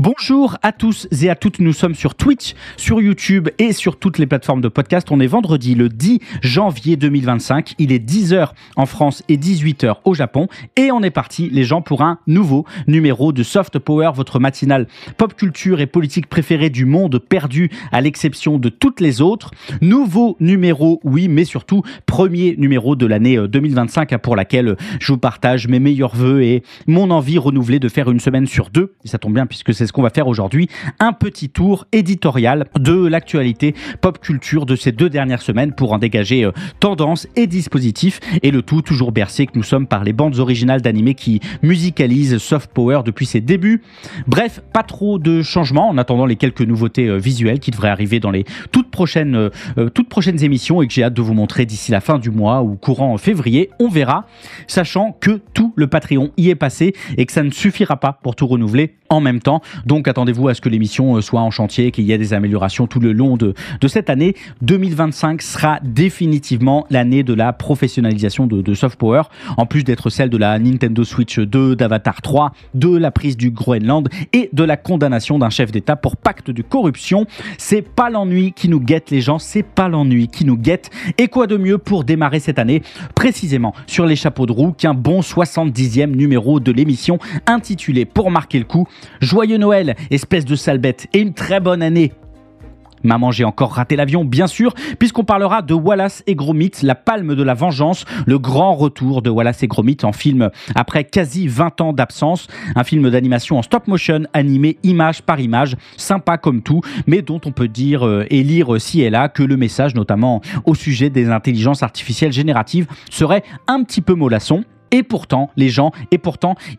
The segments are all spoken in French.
Bonjour à tous et à toutes, nous sommes sur Twitch, sur YouTube et sur toutes les plateformes de podcast. On est vendredi le 10 janvier 2025, il est 10h en France et 18h au Japon et on est parti les gens pour un nouveau numéro de Soft Power, votre matinale pop culture et politique préférée du monde perdu à l'exception de toutes les autres. Nouveau numéro, oui, mais surtout premier numéro de l'année 2025 pour laquelle je vous partage mes meilleurs vœux et mon envie renouvelée de faire une semaine sur deux. Et ça tombe bien puisque c'est ce qu'on va faire aujourd'hui, un petit tour éditorial de l'actualité pop culture de ces 2 dernières semaines pour en dégager tendance et dispositif, et le tout toujours bercé que nous sommes par les bandes originales d'animés qui musicalisent Soft Power depuis ses débuts. Bref, pas trop de changements en attendant les quelques nouveautés visuelles qui devraient arriver dans les toutes prochaines émissions et que j'ai hâte de vous montrer d'ici la fin du mois ou courant février, on verra, sachant que tout le Patreon y est passé et que ça ne suffira pas pour tout renouveler en même temps. Donc attendez-vous à ce que l'émission soit en chantier, qu'il y ait des améliorations tout le long de cette année. 2025 sera définitivement l'année de la professionnalisation de Soft Power, en plus d'être celle de la Nintendo Switch 2, d'Avatar 3, de la prise du Groenland et de la condamnation d'un chef d'État pour pacte de corruption. C'est pas l'ennui qui nous guette les gens, c'est pas l'ennui qui nous guette. Et quoi de mieux pour démarrer cette année, précisément sur les chapeaux de roue, qu'un bon 70e numéro de l'émission intitulé pour marquer le coup Joyeux Noël, espèce de sale bête, et une très bonne année. Maman, j'ai encore raté l'avion, bien sûr, puisqu'on parlera de Wallace et Gromit, la palme de la vengeance, le grand retour de Wallace et Gromit en film après quasi 20 ans d'absence, un film d'animation en stop motion, animé image par image, sympa comme tout, mais dont on peut dire et lire ci et là que le message, notamment au sujet des intelligences artificielles génératives, serait un petit peu mollasson. Et pourtant,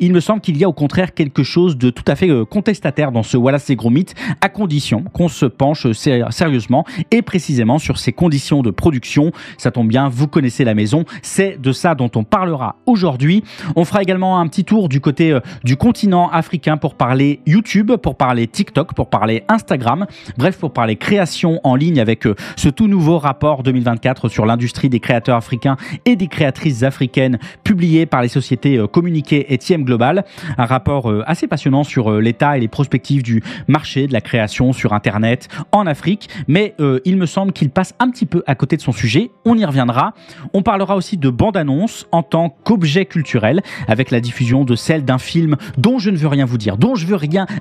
il me semble qu'il y a au contraire quelque chose de tout à fait contestataire dans ce Wallace et Gromit, à condition qu'on se penche sérieusement et précisément sur ses conditions de production. Ça tombe bien, vous connaissez la maison, c'est de ça dont on parlera aujourd'hui. On fera également un petit tour du côté du continent africain pour parler YouTube, pour parler TikTok, pour parler Instagram, bref, pour parler création en ligne avec ce tout nouveau rapport 2024 sur l'industrie des créateurs africains et des créatrices africaines publié par les sociétés Communiqué et TM Global, un rapport assez passionnant sur l'état et les perspectives du marché de la création sur Internet en Afrique, mais il me semble qu'il passe un petit peu à côté de son sujet, on y reviendra. On parlera aussi de bande-annonce en tant qu'objet culturel, avec la diffusion de celle d'un film dont je ne veux rien vous dire,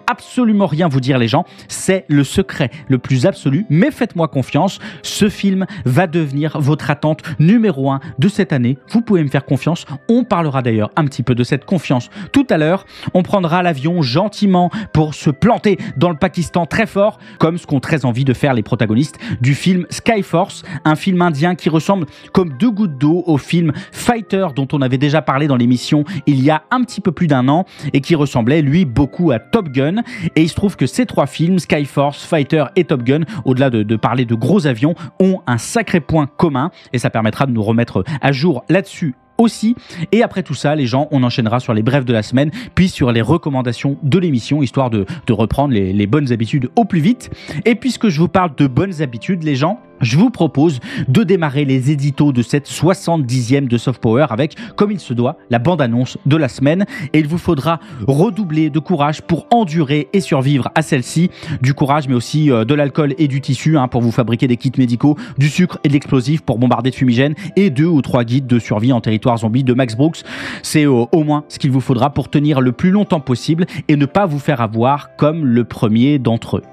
absolument rien vous dire les gens, c'est le secret le plus absolu, mais faites-moi confiance, ce film va devenir votre attente numéro 1 de cette année, vous pouvez me faire confiance. On parlera d'ailleurs un petit peu de cette confiance tout à l'heure. On prendra l'avion gentiment pour se planter dans le Pakistan très fort, comme ce qu'ont très envie de faire les protagonistes du film Skyforce, un film indien qui ressemble comme 2 gouttes d'eau au film Fighter dont on avait déjà parlé dans l'émission il y a un petit peu plus d'1 an et qui ressemblait lui beaucoup à Top Gun. Et il se trouve que ces 3 films, Skyforce, Fighter et Top Gun, au-delà de parler de gros avions, ont un sacré point commun et ça permettra de nous remettre à jour là-dessus aussi. Et après tout ça, les gens, on enchaînera sur les brefs de la semaine, puis sur les recommandations de l'émission, histoire de reprendre les bonnes habitudes au plus vite. Et puisque je vous parle de bonnes habitudes, les gens, je vous propose de démarrer les éditos de cette 70e de Soft Power avec, comme il se doit, la bande-annonce de la semaine. Et il vous faudra redoubler de courage pour endurer et survivre à celle-ci. Du courage, mais aussi de l'alcool et du tissu pour vous fabriquer des kits médicaux, du sucre et de l'explosif pour bombarder de fumigènes et 2 ou 3 guides de survie en territoire zombie de Max Brooks. C'est au moins ce qu'il vous faudra pour tenir le plus longtemps possible et ne pas vous faire avoir comme le premier d'entre eux.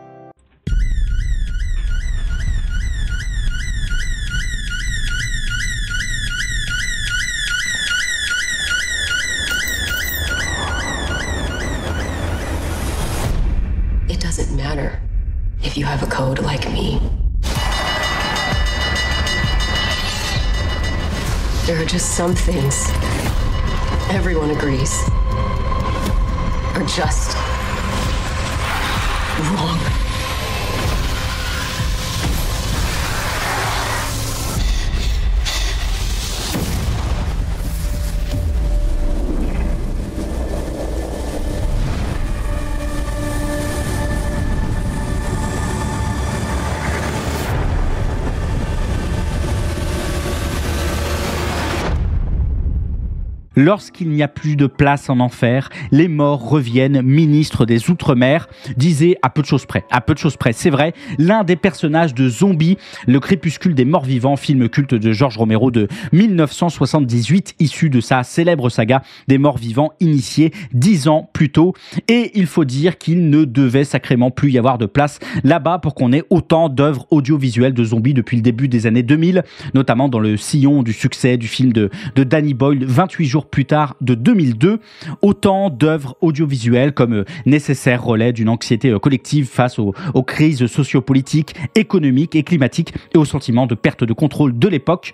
It doesn't matter if you have a code like me. There are just some things everyone agrees are just wrong. Lorsqu'il n'y a plus de place en enfer, les morts reviennent, ministre des Outre-mer, disait à peu de choses près. À peu de choses près, c'est vrai, l'un des personnages de Zombie, le crépuscule des morts vivants, film culte de George Romero de 1978, issu de sa célèbre saga des morts vivants, initiée 10 ans plus tôt. Et il faut dire qu'il ne devait sacrément plus y avoir de place là-bas pour qu'on ait autant d'œuvres audiovisuelles de zombies depuis le début des années 2000, notamment dans le sillon du succès du film de Danny Boyle, 28 jours plus tard de 2002, autant d'œuvres audiovisuelles comme nécessaire relais d'une anxiété collective face aux crises sociopolitiques, économiques et climatiques et au sentiment de perte de contrôle de l'époque.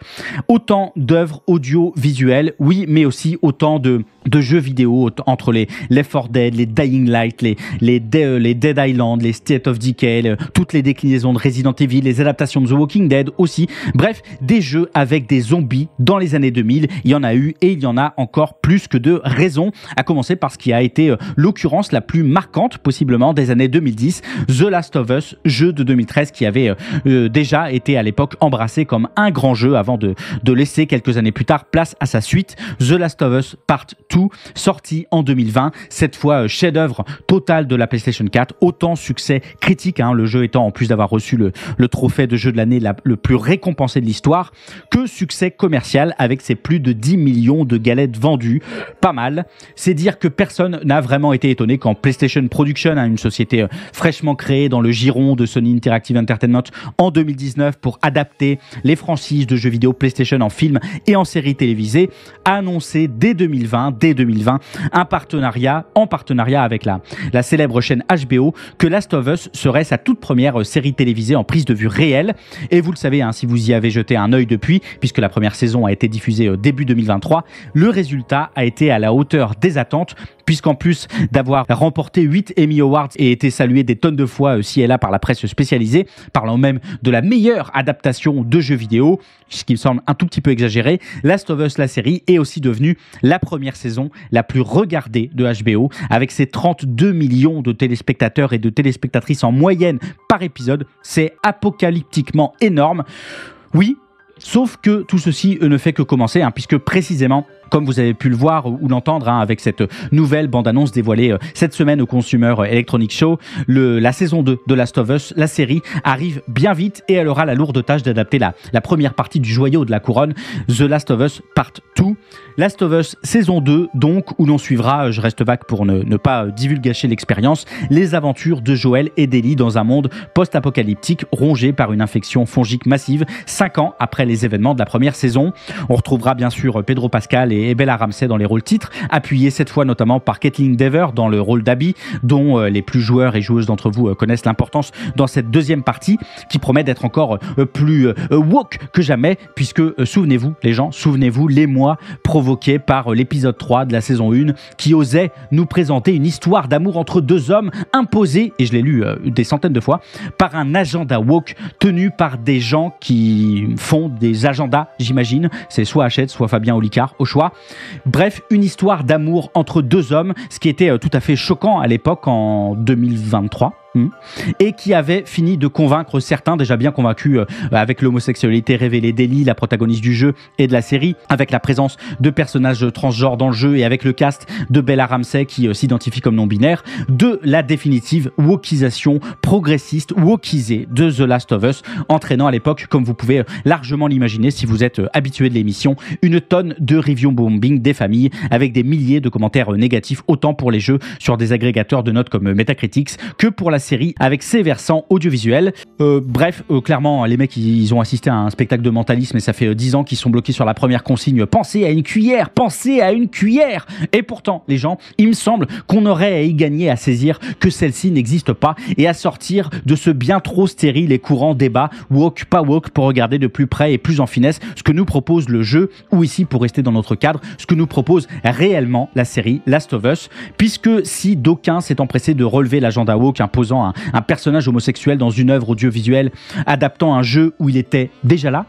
Autant d'œuvres audiovisuelles, oui, mais aussi autant de jeux vidéo entre les Left 4 Dead, les Dying Light, les Dead Island, les State of Decay, toutes les déclinaisons de Resident Evil, les adaptations de The Walking Dead aussi. Bref, des jeux avec des zombies dans les années 2000, il y en a eu et il y en a encore plus que de raisons, à commencer par ce qui a été l'occurrence la plus marquante possiblement des années 2010, The Last of Us, jeu de 2013 qui avait déjà été à l'époque embrassé comme un grand jeu avant de laisser quelques années plus tard place à sa suite, The Last of Us Part 2, sorti en 2020, cette fois chef-d'œuvre total de la PlayStation 4, autant succès critique, le jeu étant en plus d'avoir reçu le trophée de jeu de l'année le plus récompensé de l'histoire, que succès commercial avec ses plus de 10 millions de galettes vendues, pas mal. C'est dire que personne n'a vraiment été étonné quand PlayStation Production, une société fraîchement créée dans le giron de Sony Interactive Entertainment en 2019 pour adapter les franchises de jeux vidéo PlayStation en film et en séries télévisées, a annoncé dès 2020 un partenariat avec la célèbre chaîne HBO, que Last of Us serait sa toute première série télévisée en prise de vue réelle. Et vous le savez, si vous y avez jeté un œil depuis, puisque la première saison a été diffusée début 2023, le résultat a été à la hauteur des attentes, puisqu'en plus d'avoir remporté 8 Emmy Awards et été salué des tonnes de fois ci et là par la presse spécialisée, parlant même de la meilleure adaptation de jeux vidéo, ce qui me semble un tout petit peu exagéré, Last of Us, la série, est aussi devenue la première saison la plus regardée de HBO, avec ses 32 millions de téléspectateurs et de téléspectatrices en moyenne par épisode. C'est apocalyptiquement énorme. Oui, sauf que tout ceci ne fait que commencer, puisque précisément, comme vous avez pu le voir ou l'entendre avec cette nouvelle bande-annonce dévoilée cette semaine au Consumer Electronics Show, la saison 2 de Last of Us, la série, arrive bien vite et elle aura la lourde tâche d'adapter la première partie du joyau de la couronne, The Last of Us Part 2. Last of Us saison 2, donc, où l'on suivra, je reste vague pour ne pas divulgacher l'expérience, les aventures de Joel et d'Ellie dans un monde post-apocalyptique rongé par une infection fongique massive, 5 ans après les événements de la première saison. On retrouvera bien sûr Pedro Pascal et Bella Ramsey dans les rôles titres, appuyés cette fois notamment par Caitlin Dever dans le rôle d'Abby, dont les plus joueurs et joueuses d'entre vous connaissent l'importance dans cette deuxième partie, qui promet d'être encore plus woke que jamais, puisque souvenez-vous les gens, souvenez-vous les mois provoqués par l'épisode 3 de la saison 1, qui osait nous présenter une histoire d'amour entre deux hommes imposée, et je l'ai lu des centaines de fois, par un agenda woke tenu par des gens qui font des agendas, j'imagine, c'est soit Hachette, soit Fabien Olicard, au choix. Bref, une histoire d'amour entre deux hommes, ce qui était tout à fait choquant à l'époque en 2023. Et qui avait fini de convaincre certains déjà bien convaincus avec l'homosexualité révélée d'Ellie, la protagoniste du jeu et de la série, avec la présence de personnages transgenres dans le jeu et avec le cast de Bella Ramsey qui s'identifie comme non-binaire, de la définitive wokisation progressiste, wokisée de The Last of Us, entraînant à l'époque, comme vous pouvez largement l'imaginer si vous êtes habitué de l'émission, une tonne de review bombing des familles avec des milliers de commentaires négatifs, autant pour les jeux sur des agrégateurs de notes comme Metacritic que pour la série avec ses versants audiovisuels. Bref, clairement, les mecs, ils ont assisté à un spectacle de mentalisme et ça fait 10 ans qu'ils sont bloqués sur la première consigne. Pensez à une cuillère, pensez à une cuillère. Et pourtant, les gens, il me semble qu'on aurait à y gagner à saisir que celle-ci n'existe pas et à sortir de ce bien trop stérile et courant débat woke, pas woke, pour regarder de plus près et plus en finesse ce que nous propose le jeu, ou ici, pour rester dans notre cadre, ce que nous propose réellement la série Last of Us, puisque si d'aucuns s'est empressé de relever l'agenda woke imposant un personnage homosexuel dans une œuvre audiovisuelle adaptant un jeu où il était déjà là,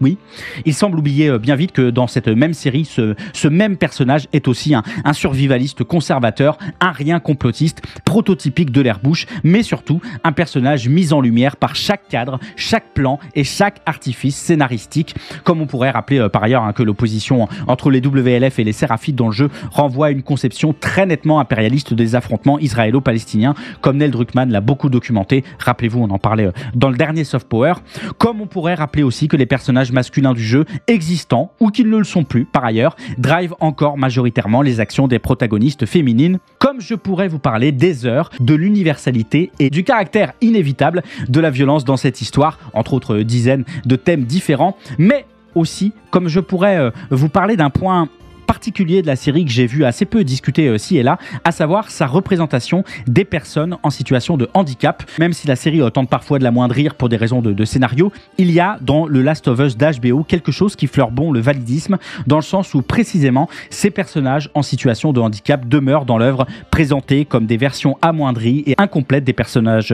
Oui, il semble oublier bien vite que dans cette même série, ce même personnage est aussi un survivaliste conservateur, un rien complotiste, prototypique de l'ère Bush, mais surtout un personnage mis en lumière par chaque cadre, chaque plan et chaque artifice scénaristique, comme on pourrait rappeler par ailleurs que l'opposition entre les WLF et les Séraphites dans le jeu renvoie à une conception très nettement impérialiste des affrontements israélo-palestiniens, comme Neil Druckmann l'a beaucoup documenté. Rappelez-vous, on en parlait dans le dernier Soft Power. Comme on pourrait rappeler aussi que les personnages masculins du jeu, existants ou qui ne le sont plus par ailleurs, drivent encore majoritairement les actions des protagonistes féminines, comme je pourrais vous parler des heures, de l'universalité et du caractère inévitable de la violence dans cette histoire, entre autres dizaines de thèmes différents, mais aussi comme je pourrais vous parler d'un point particulier de la série que j'ai vu assez peu discuter ci et là, à savoir sa représentation des personnes en situation de handicap. Même si la série tente parfois de l'amoindrir pour des raisons de scénario, il y a dans le Last of Us d'HBO quelque chose qui fleure bon le validisme, dans le sens où précisément ces personnages en situation de handicap demeurent dans l'œuvre présentés comme des versions amoindries et incomplètes des personnages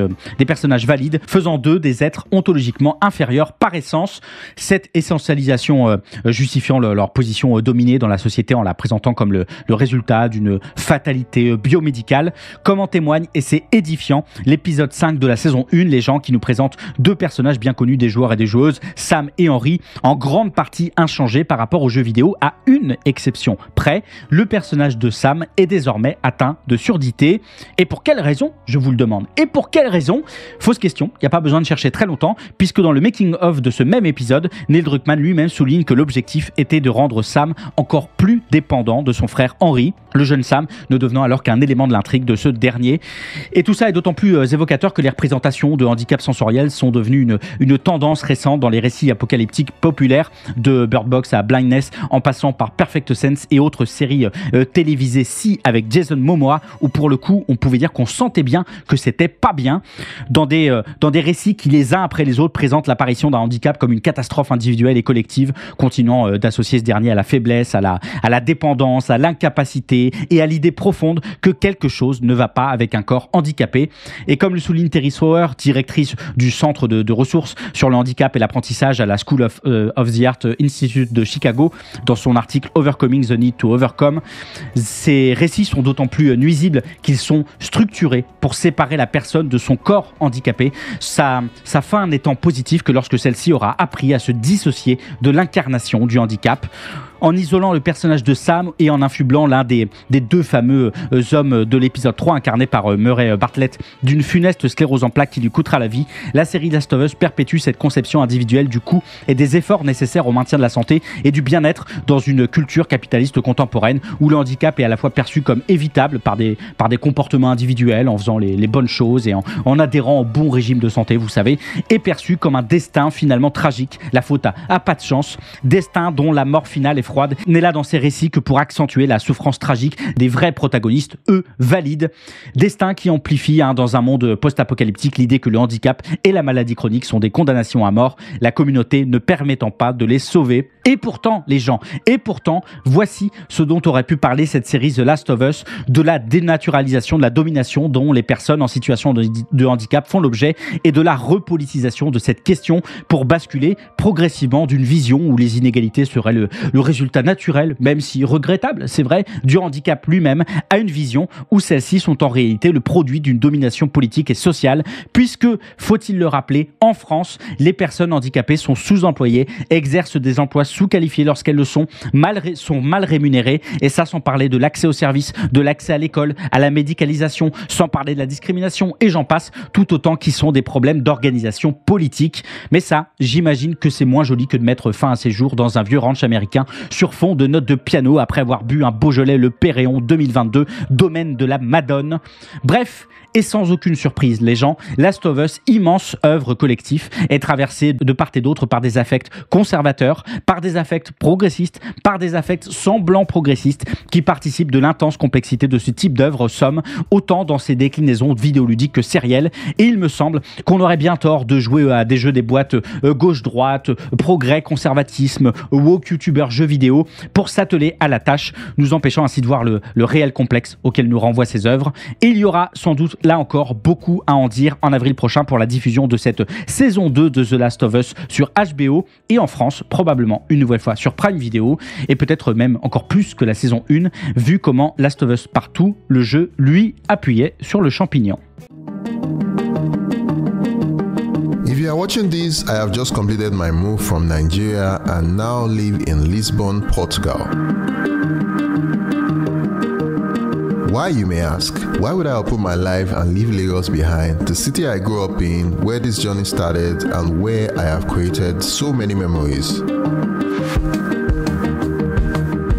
valides, faisant d'eux des êtres ontologiquement inférieurs par essence. Cette essentialisation justifiant leur position dominée dans la société en la présentant comme le résultat d'une fatalité biomédicale, comme en témoigne, et c'est édifiant, l'épisode 5 de la saison 1, les gens qui nous présentent deux personnages bien connus des joueurs et des joueuses, Sam et Henry, en grande partie inchangés par rapport aux jeux vidéo, à une exception près, le personnage de Sam est désormais atteint de surdité. Et pour quelle raison, je vous le demande? Et pour quelle raison? Fausse question, il n'y a pas besoin de chercher très longtemps, puisque dans le making-of de ce même épisode, Neil Druckmann lui-même souligne que l'objectif était de rendre Sam encore plus dépendant de son frère Henry, le jeune Sam ne devenant alors qu'un élément de l'intrigue de ce dernier. Et tout ça est d'autant plus évocateur que les représentations de handicap sensoriel sont devenues une tendance récente dans les récits apocalyptiques populaires, de Bird Box à Blindness, en passant par Perfect Sense et autres séries télévisées avec Jason Momoa, où pour le coup on pouvait dire qu'on sentait bien que c'était pas bien, dans des récits qui les uns après les autres présentent l'apparition d'un handicap comme une catastrophe individuelle et collective, continuant d'associer ce dernier à la faiblesse, à la dépendance, à l'incapacité et à l'idée profonde que quelque chose ne va pas avec un corps handicapé. Et comme le souligne Terry Sauer, directrice du centre de ressources sur le handicap et l'apprentissage à la School of the Art Institute de Chicago, dans son article Overcoming the Need to Overcome, ces récits sont d'autant plus nuisibles qu'ils sont structurés pour séparer la personne de son corps handicapé, sa fin n'étant positive que lorsque celle-ci aura appris à se dissocier de l'incarnation du handicap, en isolant le personnage de Sam et en infublant l'un des deux fameux hommes de l'épisode 3 incarné par Murray Bartlett d'une funeste sclérose en plaques qui lui coûtera la vie. La série Last of Us perpétue cette conception individuelle du coût et des efforts nécessaires au maintien de la santé et du bien-être dans une culture capitaliste contemporaine où le handicap est à la fois perçu comme évitable par des comportements individuels en faisant les bonnes choses et en adhérant au bon régime de santé, vous savez, et perçu comme un destin finalement tragique, la faute à pas de chance, destin dont la mort finale est froide, n'est là dans ces récits que pour accentuer la souffrance tragique des vrais protagonistes, eux, valides. Destin qui amplifie dans un monde post-apocalyptique l'idée que le handicap et la maladie chronique sont des condamnations à mort, la communauté ne permettant pas de les sauver. Et pourtant, les gens, voici ce dont aurait pu parler cette série The Last of Us, de la dénaturalisation, de la domination dont les personnes en situation de handicap font l'objet et de la repolitisation de cette question pour basculer progressivement d'une vision où les inégalités seraient le résultat naturel, même si regrettable, c'est vrai, du handicap lui-même, à une vision où celles-ci sont en réalité le produit d'une domination politique et sociale, puisque, faut-il le rappeler, en France, les personnes handicapées sont sous-employées, exercent des emplois sous-qualifiés lorsqu'elles le sont mal rémunérées, et ça sans parler de l'accès aux services, de l'accès à l'école, à la médicalisation, sans parler de la discrimination, et j'en passe, tout autant qui sont des problèmes d'organisation politique. Mais ça, j'imagine que c'est moins joli que de mettre fin à ces jours dans un vieux ranch américain sur fond de notes de piano après avoir bu un Beaujolais Le Perréon 2022, domaine de la Madone. Bref, et sans aucune surprise, les gens, Last of Us, immense œuvre collective, est traversée de part et d'autre par des affects conservateurs, par des affects progressistes, par des affects semblant progressistes qui participent de l'intense complexité de ce type d'œuvre, somme, autant dans ses déclinaisons vidéoludiques que sérielles. Et il me semble qu'on aurait bien tort de jouer à des jeux des boîtes gauche-droite, progrès, conservatisme, woke, youtubeur, jeux vidéo, vidéo pour s'atteler à la tâche, nous empêchant ainsi de voir le réel complexe auquel nous renvoient ces œuvres. Et il y aura sans doute là encore beaucoup à en dire en avril prochain pour la diffusion de cette saison 2 de The Last of Us sur HBO et en France, probablement une nouvelle fois sur Prime Video et peut-être même encore plus que la saison 1, vu comment Last of Us Partout, le jeu, lui, appuyait sur le champignon. If you are watching this, I have just completed my move from Nigeria and now live in Lisbon, Portugal. Why, you may ask? Why would I open my life and leave Lagos behind, the city I grew up in, where this journey started, and where I have created so many memories?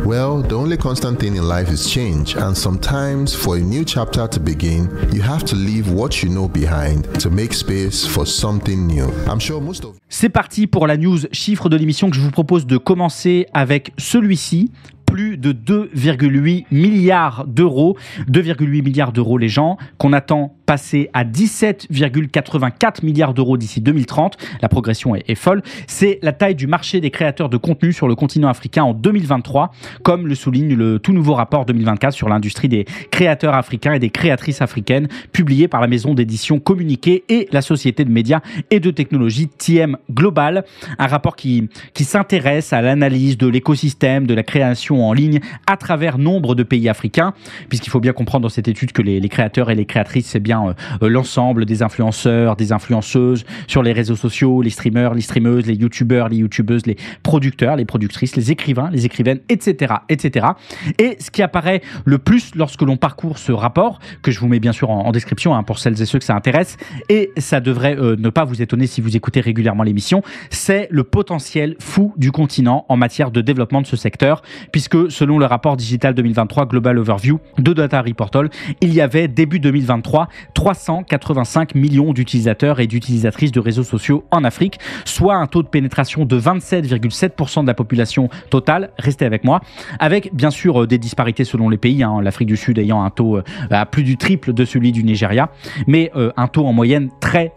Well, the only constant thing in life is change, and sometimes for a new chapter to begin, you have to leave what you know behind to make space for something new. I'm sure most of you... C'est parti pour la news chiffre de l'émission que je vous propose de commencer avec celui-ci. Plus de 2,8 milliards d'euros. 2,8 milliards d'euros, les gens, qu'on attend passer à 17,84 milliards d'euros d'ici 2030. La progression est folle. C'est la taille du marché des créateurs de contenu sur le continent africain en 2023, comme le souligne le tout nouveau rapport 2024 sur l'industrie des créateurs africains et des créatrices africaines, publié par la maison d'édition Communiqué et la société de médias et de technologie TM Global. Un rapport qui s'intéresse à l'analyse de l'écosystème de la création en ligne à travers nombre de pays africains, puisqu'il faut bien comprendre dans cette étude que les créateurs et les créatrices, c'est bien l'ensemble des influenceurs, des influenceuses sur les réseaux sociaux, les streamers, les streameuses, les youtubeurs, les youtubeuses, les producteurs, les productrices, les écrivains, les écrivaines, etc., etc. Et ce qui apparaît le plus lorsque l'on parcourt ce rapport, que je vous mets bien sûr en description pour celles et ceux que ça intéresse, et ça devrait ne pas vous étonner si vous écoutez régulièrement l'émission, c'est le potentiel fou du continent en matière de développement de ce secteur, puisque selon le rapport Digital 2023 Global Overview de Data Reportal, il y avait début 2023 385 millions d'utilisateurs et d'utilisatrices de réseaux sociaux en Afrique, soit un taux de pénétration de 27,7% de la population totale, restez avec moi, avec bien sûr des disparités selon les pays, l'Afrique du Sud ayant un taux à plus du triple de celui du Nigeria, mais un taux en moyenne très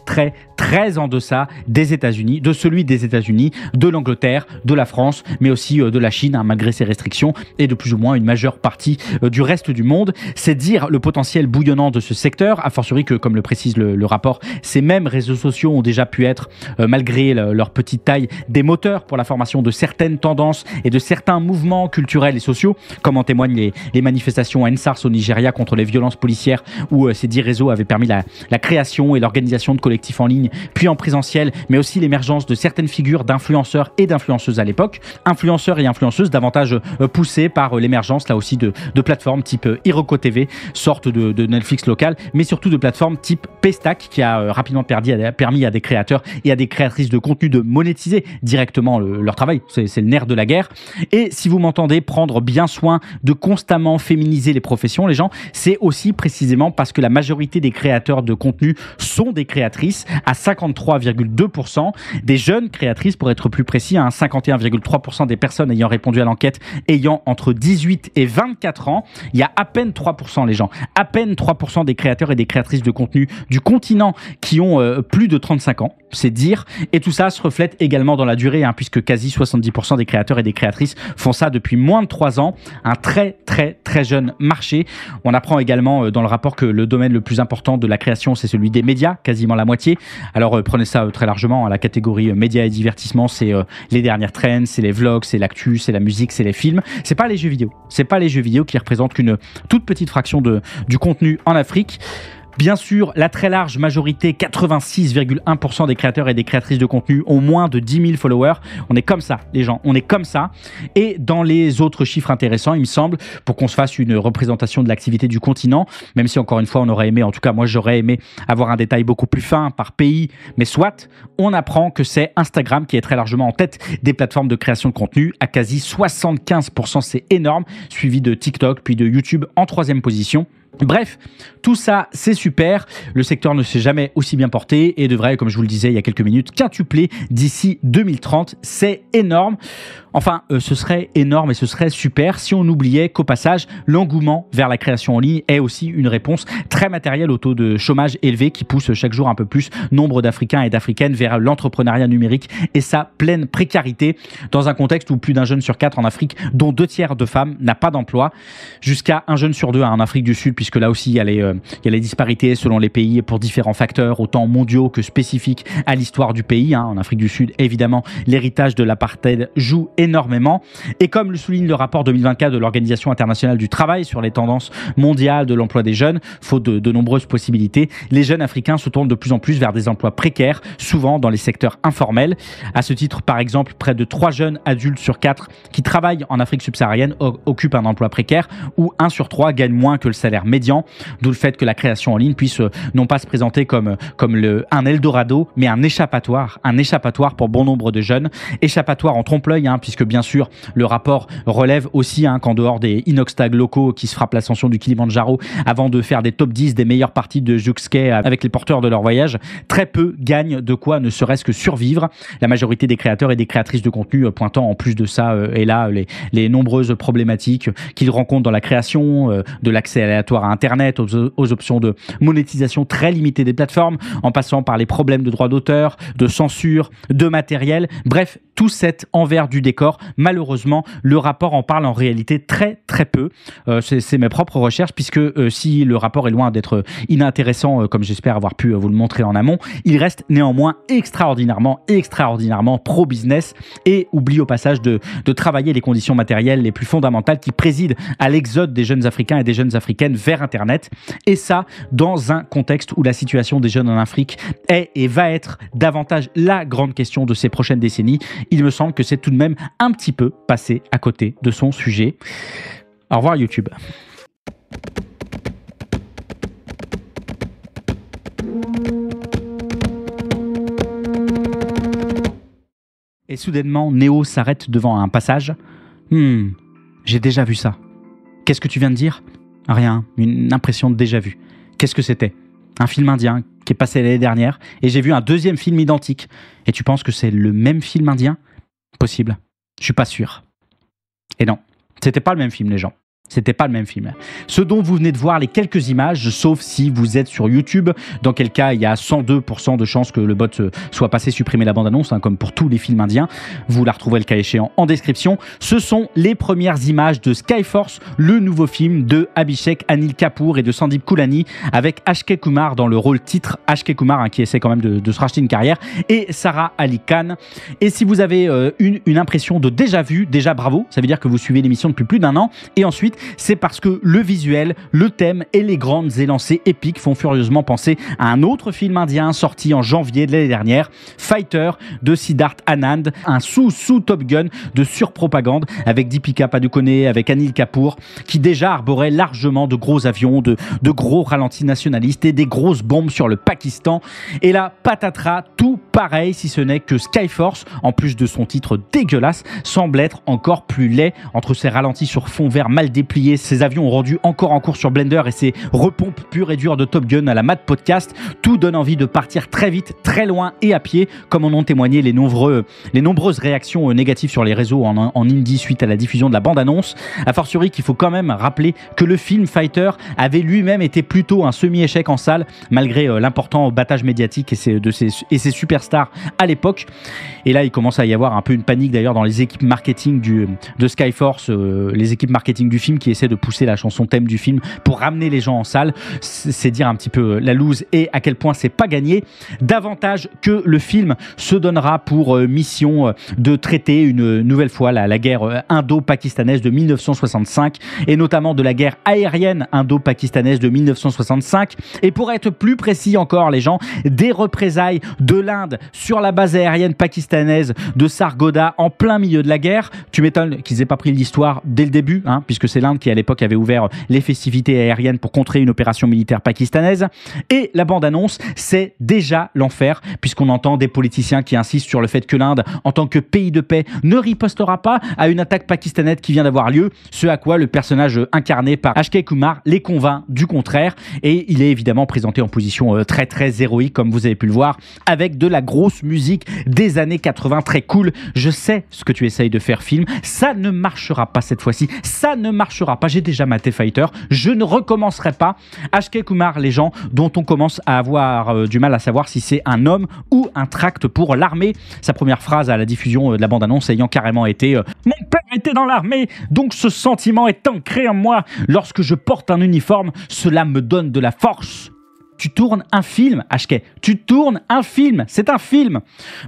en deçà des États-Unis, de celui des États-Unis, de l'Angleterre, de la France, mais aussi de la Chine, malgré ses restrictions, et de plus ou moins une majeure partie du reste du monde. C'est dire le potentiel bouillonnant de ce secteur, a fortiori que, comme le précise le rapport, ces mêmes réseaux sociaux ont déjà pu être, malgré leur petite taille, des moteurs pour la formation de certaines tendances et de certains mouvements culturels et sociaux, comme en témoignent les manifestations Ensars au Nigeria contre les violences policières, où ces 10 réseaux avaient permis la création et l'organisation de collectifs en ligne, puis en présentiel, mais aussi l'émergence de certaines figures d'influenceurs et d'influenceuses à l'époque. Influenceurs et influenceuses davantage poussés par l'émergence là aussi de plateformes type Iroko TV, sorte de Netflix local, mais surtout de plateformes type Paystack, qui a rapidement permis à des créateurs et à des créatrices de contenu de monétiser directement leur travail. C'est le nerf de la guerre. Et si vous m'entendez prendre bien soin de constamment féminiser les professions, les gens, c'est aussi précisément parce que la majorité des créateurs de contenu sont des créatrices, à 53,2%, des jeunes créatrices pour être plus précis, 51,3% des personnes ayant répondu à l'enquête ayant entre 18 et 24 ans. Il y a à peine 3%, les gens, à peine 3% des créateurs et des créatrices de contenu du continent qui ont plus de 35 ans, c'est dire. Et tout ça se reflète également dans la durée, puisque quasi 70% des créateurs et des créatrices font ça depuis moins de 3 ans. Un très jeune marché. On apprend également dans le rapport que le domaine le plus important de la création, c'est celui des médias, quasiment la moitié. Alors prenez ça très largement, la catégorie médias et divertissement, c'est les dernières trends, c'est les vlogs, c'est l'actu, c'est la musique, c'est les films. C'est pas les jeux vidéo. C'est pas les jeux vidéo qui représentent qu'une toute petite fraction du contenu en Afrique. Bien sûr, la très large majorité, 86,1% des créateurs et des créatrices de contenu ont moins de 10 000 followers. On est comme ça, les gens, on est comme ça. Et dans les autres chiffres intéressants, il me semble, pour qu'on se fasse une représentation de l'activité du continent, même si encore une fois, on aurait aimé, en tout cas moi j'aurais aimé avoir un détail beaucoup plus fin par pays, mais soit, on apprend que c'est Instagram qui est très largement en tête des plateformes de création de contenu, à quasi 75%, c'est énorme, suivi de TikTok, puis de YouTube en 3e position. Bref, tout ça, c'est super. Le secteur ne s'est jamais aussi bien porté et devrait, comme je vous le disais il y a quelques minutes, quintupler d'ici 2030. C'est énorme. Enfin, ce serait énorme et ce serait super si on oubliait qu'au passage, l'engouement vers la création en ligne est aussi une réponse très matérielle au taux de chômage élevé qui pousse chaque jour un peu plus nombre d'Africains et d'Africaines vers l'entrepreneuriat numérique et sa pleine précarité dans un contexte où plus d'un jeune sur 4 en Afrique, dont 2/3 de femmes, n'a pas d'emploi, jusqu'à un jeune sur 2 en Afrique du Sud, puisque là aussi il y a les disparités selon les pays pour différents facteurs, autant mondiaux que spécifiques à l'histoire du pays. En Afrique du Sud, évidemment, l'héritage de l'apartheid joue énormément. Et comme le souligne le rapport 2024 de l'Organisation internationale du travail sur les tendances mondiales de l'emploi des jeunes, faute de nombreuses possibilités, les jeunes africains se tournent de plus en plus vers des emplois précaires, souvent dans les secteurs informels. À ce titre, par exemple, près de 3 jeunes adultes sur 4 qui travaillent en Afrique subsaharienne occupent un emploi précaire, où 1 sur 3 gagne moins que le salaire médian, d'où le fait que la création en ligne puisse non pas se présenter comme un Eldorado, mais un échappatoire pour bon nombre de jeunes. Échappatoire en trompe-l'œil, puisque bien sûr, le rapport relève aussi qu'en dehors des inox-tags locaux qui se frappent l'ascension du Kilimandjaro avant de faire des top 10 des meilleures parties de Juxkay avec les porteurs de leur voyage, très peu gagnent de quoi ne serait-ce que survivre. La majorité des créateurs et des créatrices de contenu pointant en plus de ça et là les nombreuses problématiques qu'ils rencontrent dans la création, de l'accès aléatoire à Internet, aux options de monétisation très limitées des plateformes, en passant par les problèmes de droits d'auteur, de censure, de matériel, bref, tout cet envers du décor. Malheureusement, le rapport en parle en réalité très très peu. C'est mes propres recherches, puisque si le rapport est loin d'être inintéressant, comme j'espère avoir pu vous le montrer en amont, il reste néanmoins extraordinairement pro-business et oublie au passage de travailler les conditions matérielles les plus fondamentales qui président à l'exode des jeunes Africains et des jeunes Africaines vers Internet. Et ça, dans un contexte où la situation des jeunes en Afrique est et va être davantage la grande question de ces prochaines décennies. Il me semble que c'est tout de même un petit peu passé à côté de son sujet. Au revoir YouTube. Et soudainement, Néo s'arrête devant un passage. J'ai déjà vu ça. Qu'est-ce que tu viens de dire ? Rien, une impression de déjà vu. Qu'est-ce que c'était ? Un film indien qui est passé l'année dernière, et j'ai vu un deuxième film identique. Et tu penses que c'est le même film indien ? Possible. Je suis pas sûr. Et non, c'était pas le même film, les gens. C'était pas le même film. Ce dont vous venez de voir les quelques images, sauf si vous êtes sur YouTube, dans quel cas il y a 102% de chances que le bot soit passé supprimer la bande-annonce, comme pour tous les films indiens. Vous la retrouverez le cas échéant en description. Ce sont les premières images de Skyforce, le nouveau film de Abhishek Anil Kapoor et de Sandeep Kulani, avec Akshay Kumar dans le rôle titre. Akshay Kumar qui essaie quand même de se racheter une carrière, et Sarah Ali Khan. Et si vous avez une impression de déjà vu, déjà bravo, ça veut dire que vous suivez l'émission depuis plus d'1 an, et ensuite c'est parce que le visuel, le thème et les grandes élancées épiques font furieusement penser à un autre film indien sorti en janvier de l'année dernière, Fighter de Siddharth Anand, un sous Top Gun de surpropagande avec Deepika Padukone, avec Anil Kapoor, qui déjà arborait largement de gros avions, de gros ralentis nationalistes et des grosses bombes sur le Pakistan. Et là, patatras, tout pareil, si ce n'est que Skyforce, en plus de son titre dégueulasse, semble être encore plus laid entre ses ralentis sur fond vert mal dépliés, ses avions ont rendu encore en cours sur Blender et ses repompes pures et dures de Top Gun à la Mad Podcast. Tout donne envie de partir très vite, très loin et à pied, comme en ont témoigné les nombreuses réactions négatives sur les réseaux en Indie suite à la diffusion de la bande-annonce. A fortiori qu'il faut quand même rappeler que le film Fighter avait lui-même été plutôt un semi-échec en salle, malgré l'important battage médiatique et ses superstars à l'époque. Et là, il commence à y avoir un peu une panique d'ailleurs dans les équipes marketing de Skyforce, les équipes marketing du film qui essaient de pousser la chanson thème du film pour ramener les gens en salle. C'est dire un petit peu la loose et à quel point c'est pas gagné. Davantage que le film se donnera pour mission de traiter une nouvelle fois la guerre indo-pakistanaise de 1965 et notamment de la guerre aérienne indo-pakistanaise de 1965 et pour être plus précis encore les gens, des représailles de l'Inde sur la base aérienne pakistanaise de Sargodha en plein milieu de la guerre. Tu m'étonnes qu'ils aient pas pris l'histoire dès le début, puisque c'est l'Inde qui à l'époque avait ouvert les festivités aériennes pour contrer une opération militaire pakistanaise. Et la bande-annonce, c'est déjà l'enfer, puisqu'on entend des politiciens qui insistent sur le fait que l'Inde, en tant que pays de paix, ne ripostera pas à une attaque pakistanaise qui vient d'avoir lieu, ce à quoi le personnage incarné par Akshay Kumar les convainc du contraire. Et il est évidemment présenté en position très très héroïque, comme vous avez pu le voir, avec de la grosse musique des années 80, très cool. Je sais ce que tu essayes de faire, film. Ça ne marchera pas cette fois-ci. Ça ne marchera pas. J'ai déjà maté Fighter. Je ne recommencerai pas. Akshay Kumar, les gens dont on commence à avoir du mal à savoir si c'est un homme ou un tract pour l'armée. Sa première phrase à la diffusion de la bande-annonce ayant carrément été « Mon père était dans l'armée, donc ce sentiment est ancré en moi. Lorsque je porte un uniforme, cela me donne de la force. » Tu tournes un film, Akshay. Tu tournes un film. C'est un film.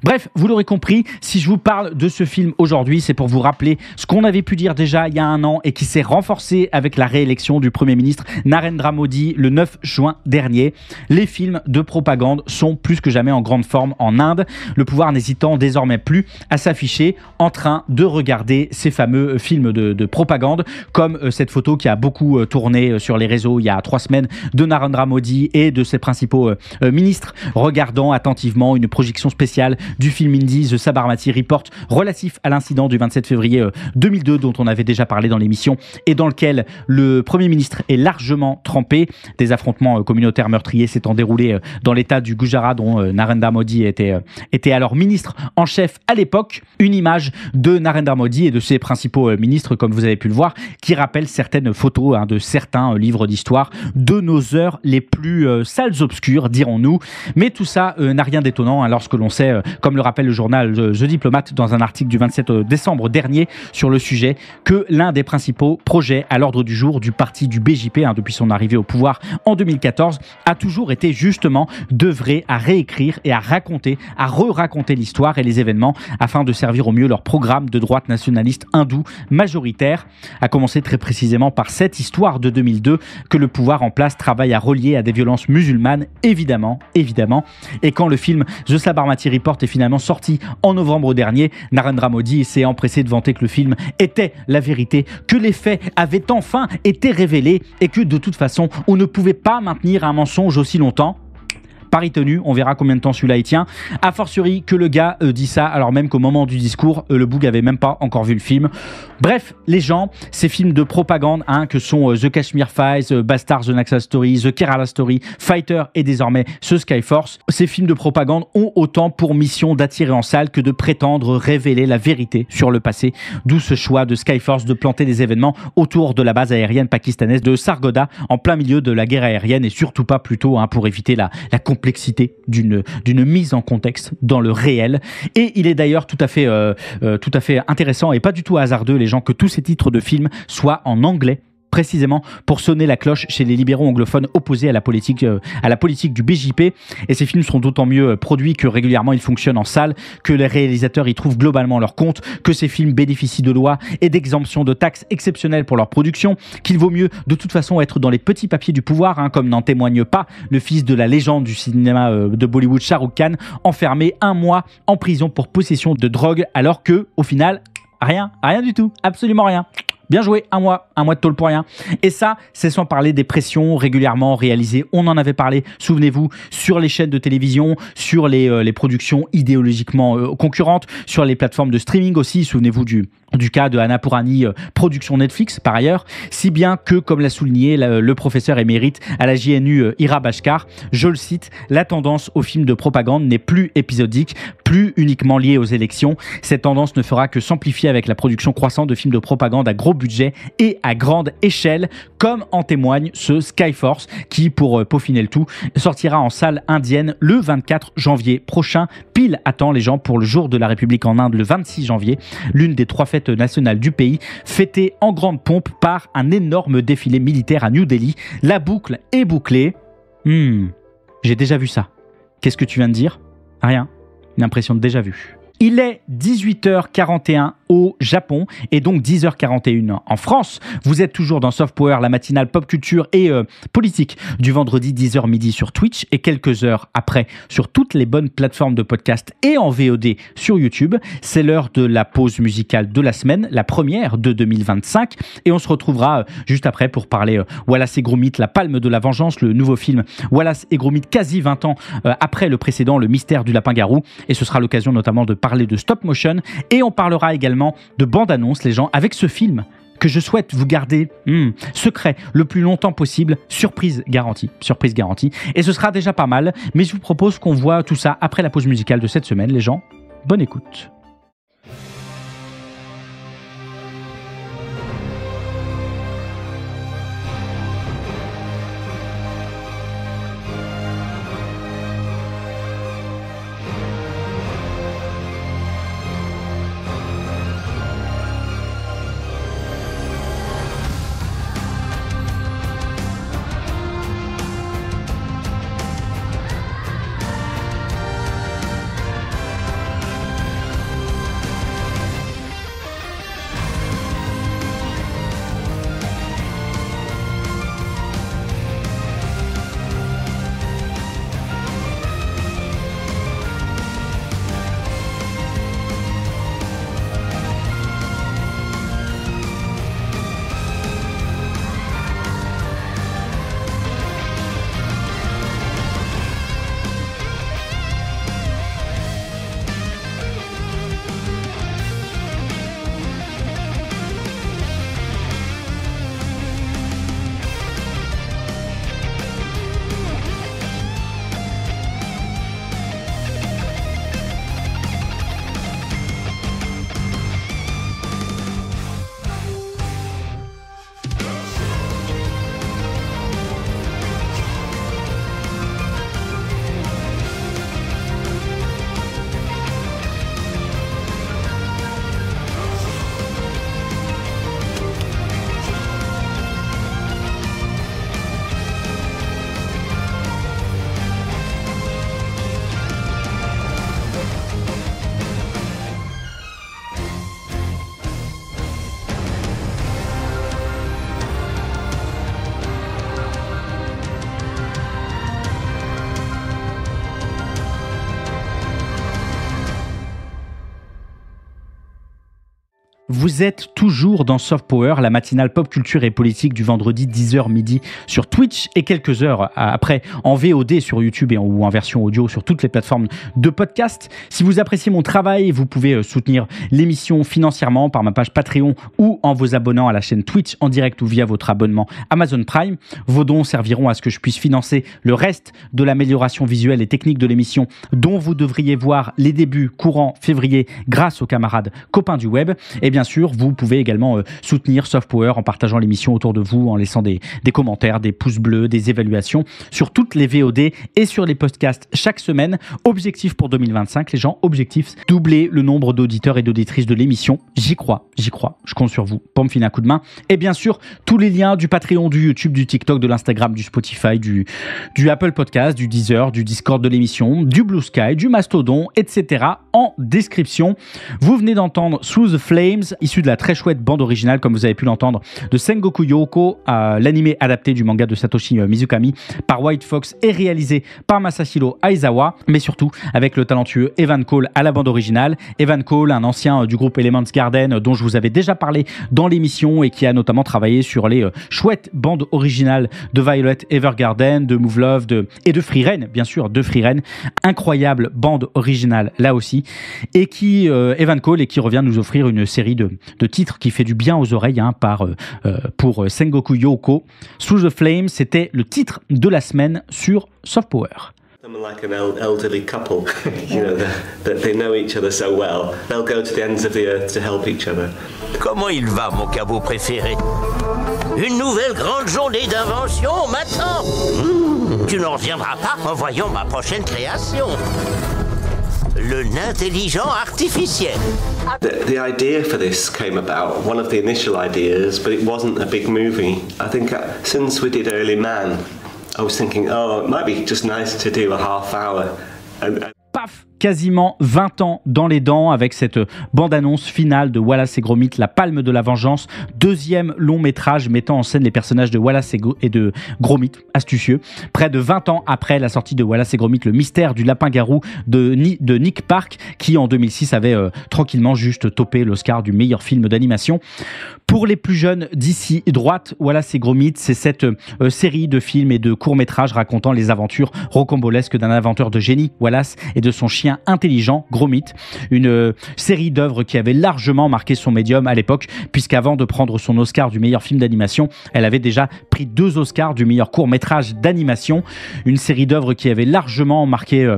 Bref, vous l'aurez compris, si je vous parle de ce film aujourd'hui, c'est pour vous rappeler ce qu'on avait pu dire déjà il y a un an et qui s'est renforcé avec la réélection du Premier ministre Narendra Modi le 9 juin dernier. Les films de propagande sont plus que jamais en grande forme en Inde, le pouvoir n'hésitant désormais plus à s'afficher en train de regarder ces fameux films de propagande, comme cette photo qui a beaucoup tourné sur les réseaux il y a 3 semaines de Narendra Modi et de ses principaux ministres, regardant attentivement une projection spéciale du film hindi The Sabarmati Report relatif à l'incident du 27 février 2002 dont on avait déjà parlé dans l'émission et dans lequel le Premier ministre est largement trempé. Des affrontements communautaires meurtriers s'étant déroulés dans l'état du Gujarat dont Narendra Modi était alors ministre en chef à l'époque. Une image de Narendra Modi et de ses principaux ministres, comme vous avez pu le voir, qui rappelle certaines photos de certains livres d'histoire de nos heures les plus salles obscures, dirons-nous. Mais tout ça n'a rien d'étonnant lorsque l'on sait, comme le rappelle le journal The Diplomat dans un article du 27 décembre dernier sur le sujet, que l'un des principaux projets à l'ordre du jour du parti du BJP, depuis son arrivée au pouvoir en 2014, a toujours été justement d'œuvrer à réécrire et à raconter, à re-raconter l'histoire et les événements afin de servir au mieux leur programme de droite nationaliste hindoue majoritaire, à commencer très précisément par cette histoire de 2002 que le pouvoir en place travaille à relier à des violences musulmanes, évidemment. Et quand le film The Sabarmati Report est finalement sorti en novembre dernier, Narendra Modi s'est empressé de vanter que le film était la vérité, que les faits avaient enfin été révélés et que de toute façon, on ne pouvait pas maintenir un mensonge aussi longtemps. Pari tenu, on verra combien de temps celui-là il tient. A fortiori que le gars dit ça alors même qu'au moment du discours, le boug avait même pas encore vu le film. Bref, les gens, ces films de propagande que sont The Kashmir Files, Bastard, The Naxal Story, The Kerala Story, Fighter et désormais ce Skyforce, ces films de propagande ont autant pour mission d'attirer en salle que de prétendre révéler la vérité sur le passé. D'où ce choix de Skyforce de planter des événements autour de la base aérienne pakistanaise de Sargodha en plein milieu de la guerre aérienne et surtout pas plutôt pour éviter la complexité d'une mise en contexte dans le réel. Et il est d'ailleurs tout à fait intéressant et pas du tout hasardeux, les gens, que tous ces titres de films soient en anglais, précisément pour sonner la cloche chez les libéraux anglophones opposés à la politique du BJP. Et ces films sont d'autant mieux produits que régulièrement ils fonctionnent en salle, que les réalisateurs y trouvent globalement leur compte, que ces films bénéficient de lois et d'exemptions de taxes exceptionnelles pour leur production, qu'il vaut mieux de toute façon être dans les petits papiers du pouvoir, comme n'en témoigne pas le fils de la légende du cinéma de Bollywood, Shah Rukh Khan, enfermé 1 mois en prison pour possession de drogue, alors que au final, rien du tout, absolument rien. Bien joué, un mois de tôle pour rien. Et ça, c'est sans parler des pressions régulièrement réalisées. On en avait parlé, souvenez-vous, sur les chaînes de télévision, sur les productions idéologiquement concurrentes, sur les plateformes de streaming aussi. Souvenez-vous du cas de Annapurna, production Netflix par ailleurs, si bien que, comme l'a souligné le professeur émérite à la JNU Ira Bashkar, je le cite, la tendance aux films de propagande n'est plus épisodique, plus uniquement liée aux élections. Cette tendance ne fera que s'amplifier avec la production croissante de films de propagande à gros budget et à grande échelle, comme en témoigne ce Skyforce qui, pour peaufiner le tout, sortira en salle indienne le 24 janvier prochain, pile à temps les gens pour le jour de la République en Inde le 26 janvier, l'une des 3 fêtes nationale du pays, fêtée en grande pompe par un énorme défilé militaire à New Delhi. La boucle est bouclée. J'ai déjà vu ça. Qu'est-ce que tu viens de dire ? Rien. Une impression de déjà vu. Il est 18h41 au Japon et donc 10h41 en France. Vous êtes toujours dans Soft Power, la matinale pop culture et politique du vendredi 10h midi sur Twitch et quelques heures après sur toutes les bonnes plateformes de podcast et en VOD sur YouTube. C'est l'heure de la pause musicale de la semaine, la première de 2025 et on se retrouvera juste après pour parler Wallace et Gromit, la palme de la vengeance, le nouveau film Wallace et Gromit quasi 20 ans après le précédent, le mystère du lapin-garou, et ce sera l'occasion notamment de parler de stop motion et on parlera également de bande-annonce, les gens, avec ce film que je souhaite vous garder secret le plus longtemps possible, surprise garantie, et ce sera déjà pas mal, mais je vous propose qu'on voit tout ça après la pause musicale de cette semaine, les gens. Bonne écoute. Vous êtes toujours dans Soft Power, la matinale pop culture et politique du vendredi 10h midi sur Twitch et quelques heures après en VOD sur YouTube ou en version audio sur toutes les plateformes de podcast. Si vous appréciez mon travail, vous pouvez soutenir l'émission financièrement par ma page Patreon ou en vous abonnant à la chaîne Twitch en direct ou via votre abonnement Amazon Prime. Vos dons serviront à ce que je puisse financer le reste de l'amélioration visuelle et technique de l'émission dont vous devriez voir les débuts courant février grâce aux camarades copains du web. Et bien sûr, vous pouvez également soutenir Soft Power en partageant l'émission autour de vous, en laissant des commentaires, des pouces bleus, des évaluations sur toutes les VOD et sur les podcasts chaque semaine. Objectif pour 2025, les gens, objectif, doubler le nombre d'auditeurs et d'auditrices de l'émission. J'y crois, je compte sur vous pour me filer un coup de main. Et bien sûr, tous les liens du Patreon, du YouTube, du TikTok, de l'Instagram, du Spotify, du Apple Podcast, du Deezer, du Discord de l'émission, du Blue Sky, du Mastodon, etc. en description. Vous venez d'entendre Through the Flames, issu de la très chouette bande originale, comme vous avez pu l'entendre, de Sengoku Yoko, l'animé adapté du manga de Satoshi Mizukami par White Fox et réalisé par Masahiro Aizawa, mais surtout avec le talentueux Evan Cole à la bande originale. Evan Cole, un ancien du groupe Elements Garden dont je vous avais déjà parlé dans l'émission et qui a notamment travaillé sur les chouettes bandes originales de Violet Evergarden, de Move Love et de Free Rein, bien sûr, de Free Rein. Incroyable bande originale là aussi, et qui Evan Cole et qui revient nous offrir une série de titres qui fait du bien aux oreilles pour Sengoku Yoko. Through the Flames, c'était le titre de la semaine sur Soft Power. Someone like an elderly couple, you know, that they know each other so well, they'll go to the ends of the earth to help each other. Comment il va, mon cabot préféré? Une nouvelle grande journée d'invention, maintenant. Tu n'en reviendras pas en voyant ma prochaine création. L'intelligent artificiel. The idea for this came about, one of the initial ideas, but it wasn't a big movie. I think since we did Early Man, I was thinking, oh, it might be just nice to do a half hour. Paf, quasiment 20 ans dans les dents avec cette bande-annonce finale de Wallace et Gromit, La Palme de la Vengeance, deuxième long métrage mettant en scène les personnages de Wallace et de Gromit, astucieux. Près de 20 ans après la sortie de Wallace et Gromit, Le Mystère du Lapin-Garou de Nick Park, qui en 2006 avait tranquillement juste topé l'Oscar du meilleur film d'animation. Pour les plus jeunes d'ici droite, Wallace et Gromit, c'est cette série de films et de courts-métrages racontant les aventures rocambolesques d'un inventeur de génie, Wallace, et de son chien intelligent, Gromit. Une série d'œuvres qui avait largement marqué son médium à l'époque, puisqu'avant de prendre son Oscar du meilleur film d'animation, elle avait déjà pris 2 Oscars du meilleur court-métrage d'animation. Une série d'œuvres qui avait largement marqué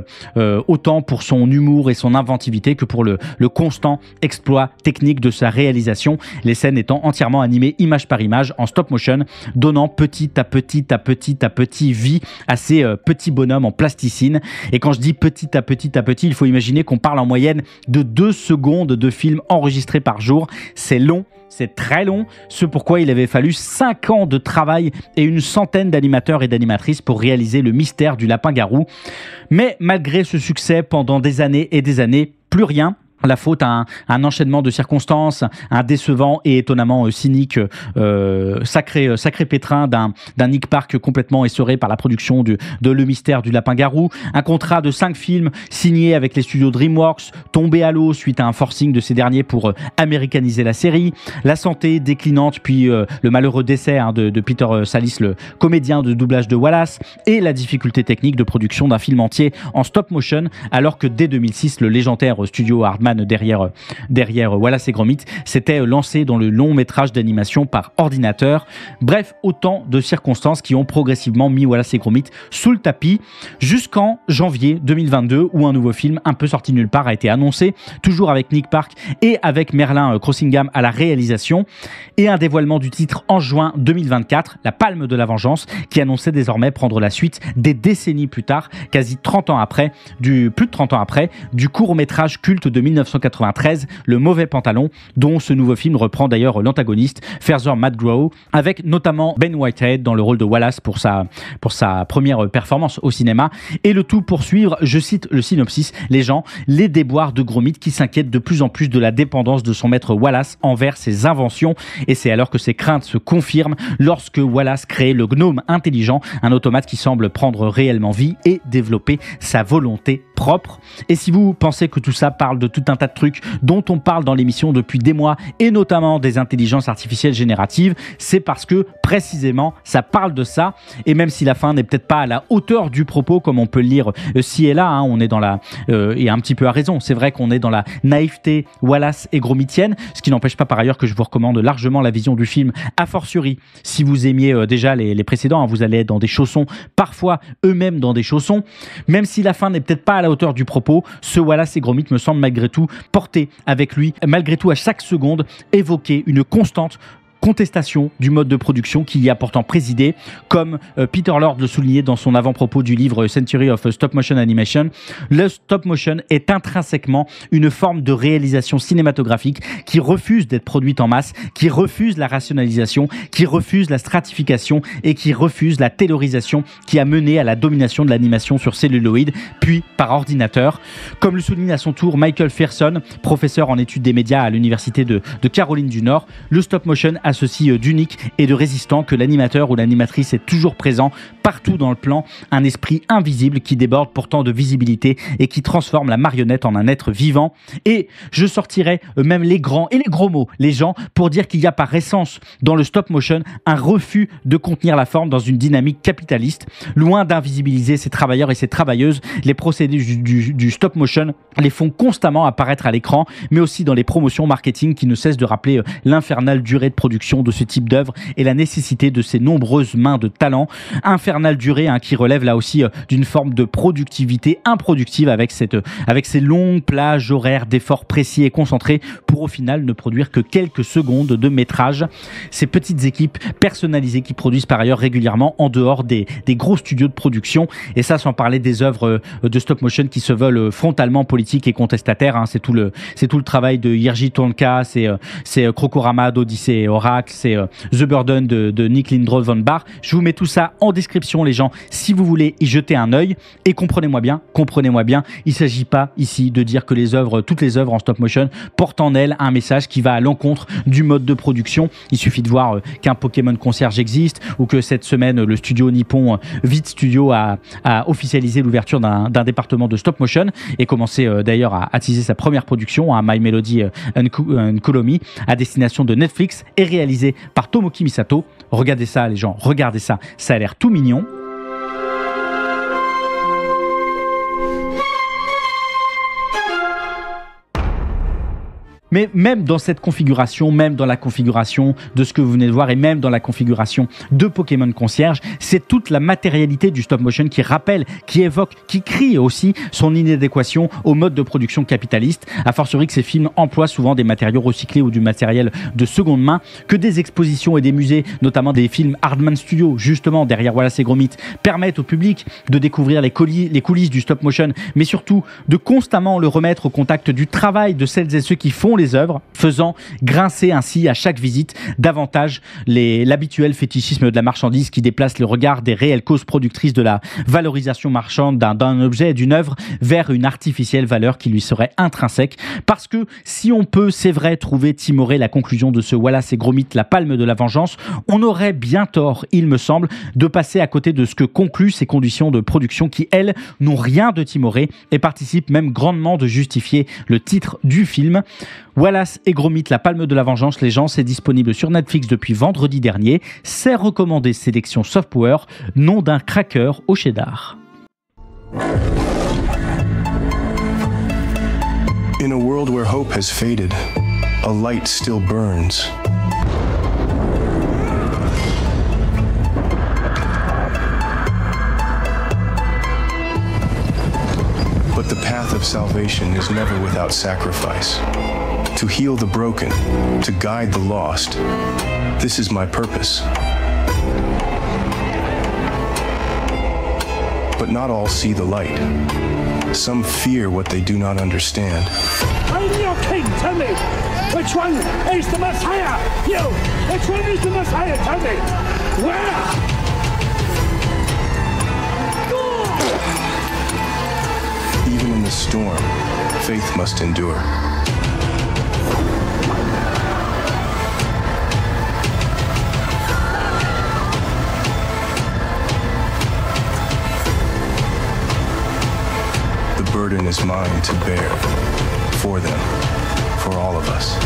autant pour son humour et son inventivité que pour le constant exploit technique de sa réalisation, les scènes étant entièrement animées image par image en stop motion, donnant petit à petit vie à ces petits bonhommes en plasticine. Et quand je dis petit à petit, il faut imaginer qu'on parle en moyenne de 2 secondes de film enregistré par jour. C'est long. C'est très long, ce pourquoi il avait fallu 5 ans de travail et une centaine d'animateurs et d'animatrices pour réaliser Le Mystère du Lapin-Garou. Mais malgré ce succès, pendant des années et des années, plus rien. La faute à un enchaînement de circonstances, un décevant et étonnamment cynique sacré pétrin d'un Nick Park complètement essoré par la production de Le Mystère du Lapin-Garou, un contrat de 5 films signés avec les studios DreamWorks tombé à l'eau suite à un forcing de ces derniers pour américaniser la série, la santé déclinante puis le malheureux décès de Peter Sallis, le comédien de doublage de Wallace, et la difficulté technique de production d'un film entier en stop motion, alors que dès 2006 le légendaire studio Aardman derrière Wallace et Gromit s'était lancé dans le long métrage d'animation par ordinateur. Bref, autant de circonstances qui ont progressivement mis Wallace et Gromit sous le tapis jusqu'en janvier 2022 où un nouveau film un peu sorti nulle part a été annoncé, toujours avec Nick Park et avec Merlin Crossingham à la réalisation, et un dévoilement du titre en juin 2024, La Palme de la Vengeance, qui annonçait désormais prendre la suite des décennies plus tard, plus de 30 ans après, du court-métrage culte de 1993, Le Mauvais Pantalon, dont ce nouveau film reprend d'ailleurs l'antagoniste, Father Matt Grow, avec notamment Ben Whitehead dans le rôle de Wallace pour sa première performance au cinéma, et le tout pour suivre, je cite le synopsis, les déboires de Gromit qui s'inquiète de plus en plus de la dépendance de son maître Wallace envers ses inventions, et c'est alors que ses craintes se confirment lorsque Wallace crée le gnome intelligent, un automate qui semble prendre réellement vie et développer sa volonté propre. Et si vous pensez que tout ça parle de tout un tas de trucs dont on parle dans l'émission depuis des mois, et notamment des intelligences artificielles génératives, c'est parce que précisément ça parle de ça, et même si la fin n'est peut-être pas à la hauteur du propos comme on peut le lire ci et là, on est dans la et un petit peu à raison, c'est vrai qu'on est dans la naïveté Wallace et Gromitienne, ce qui n'empêche pas par ailleurs que je vous recommande largement la vision du film, a fortiori si vous aimiez déjà les précédents, vous allez être dans des chaussons, parfois eux-mêmes dans des chaussons, même si la fin n'est peut-être pas à la hauteur du propos, ce Wallace et Gromit me semble malgré tout porter avec lui, malgré tout à chaque seconde, évoquer une constante contestation du mode de production qui y a pourtant présidé, comme Peter Lord le soulignait dans son avant-propos du livre Century of Stop Motion Animation. Le stop motion est intrinsèquement une forme de réalisation cinématographique qui refuse d'être produite en masse, qui refuse la rationalisation, qui refuse la stratification et qui refuse la taylorisation qui a mené à la domination de l'animation sur celluloïd, puis par ordinateur. Comme le souligne à son tour Michael Fearson, professeur en études des médias à l'université de Caroline du Nord, le stop motion a ceci d'unique et de résistant que l'animateur ou l'animatrice est toujours présent partout dans le plan, un esprit invisible qui déborde pourtant de visibilité et qui transforme la marionnette en un être vivant. Et je sortirai même les grands et les gros mots, les gens, pour dire qu'il y a par essence dans le stop motion un refus de contenir la forme dans une dynamique capitaliste. Loin d'invisibiliser ces travailleurs et ces travailleuses, les procédés du stop motion les font constamment apparaître à l'écran, mais aussi dans les promotions marketing qui ne cessent de rappeler l'infernale durée de production de ce type d'œuvre et la nécessité de ces nombreuses mains de talent. Infernale durée qui relève là aussi d'une forme de productivité improductive avec ces longues plages horaires d'efforts précis et concentrés pour au final ne produire que quelques secondes de métrage. Ces petites équipes personnalisées qui produisent par ailleurs régulièrement en dehors des gros studios de production, et ça sans parler des œuvres de stop motion qui se veulent frontalement politiques et contestataires. C'est tout le travail de Jirji Tonka, c'est Crocorama d'Odyssée et Aura, Miracle, c'est The Burden de Nick Lindroth von Bar. Je vous mets tout ça en description, les gens, si vous voulez y jeter un œil. Et comprenez-moi bien, il ne s'agit pas ici de dire que toutes les œuvres en stop motion portent en elles un message qui va à l'encontre du mode de production. Il suffit de voir qu'un Pokémon Concierge existe, ou que cette semaine, le studio nippon Vite Studio a officialisé l'ouverture d'un département de stop motion et commencé d'ailleurs à attiser sa première production, My Melody and Kulomi, à destination de Netflix et réalisé par Tomoki Misato. Regardez ça, les gens, regardez ça, ça a l'air tout mignon. Mais même dans cette configuration, même dans la configuration de ce que vous venez de voir et même dans la configuration de Pokémon Concierge, c'est toute la matérialité du stop motion qui rappelle, qui évoque, qui crie aussi son inadéquation au mode de production capitaliste, a fortiori que ces films emploient souvent des matériaux recyclés ou du matériel de seconde main, que des expositions et des musées, notamment des films Hardman Studio, justement derrière Wallace et Gromit, permettent au public de découvrir les coulisses du stop motion, mais surtout de constamment le remettre au contact du travail de celles et ceux qui font les œuvres, faisant grincer ainsi à chaque visite davantage l'habituel fétichisme de la marchandise qui déplace le regard des réelles causes productrices de la valorisation marchande d'un objet et d'une œuvre vers une artificielle valeur qui lui serait intrinsèque. Parce que si on peut, c'est vrai, trouver timoré la conclusion de ce Wallace et Gromit, la palme de la vengeance, on aurait bien tort, il me semble, de passer à côté de ce que concluent ces conditions de production qui, elles, n'ont rien de timoré et participent même grandement de justifier le titre du film. Wallace et Gromit, la palme de la vengeance, les gens, c'est disponible sur Netflix depuis vendredi dernier. C'est recommandé sélection Softpower, nom d'un cracker au cheddar. In a world where hope has faded, a light still burns. But the path of salvation is never without sacrifice. To heal the broken, to guide the lost, this is my purpose. But not all see the light. Some fear what they do not understand. I'm your king, tell me! Which one is the Messiah? You! Which one is the Messiah, tell me? Where? Even in the storm, faith must endure. The burden is mine to bear, for them, for all of us.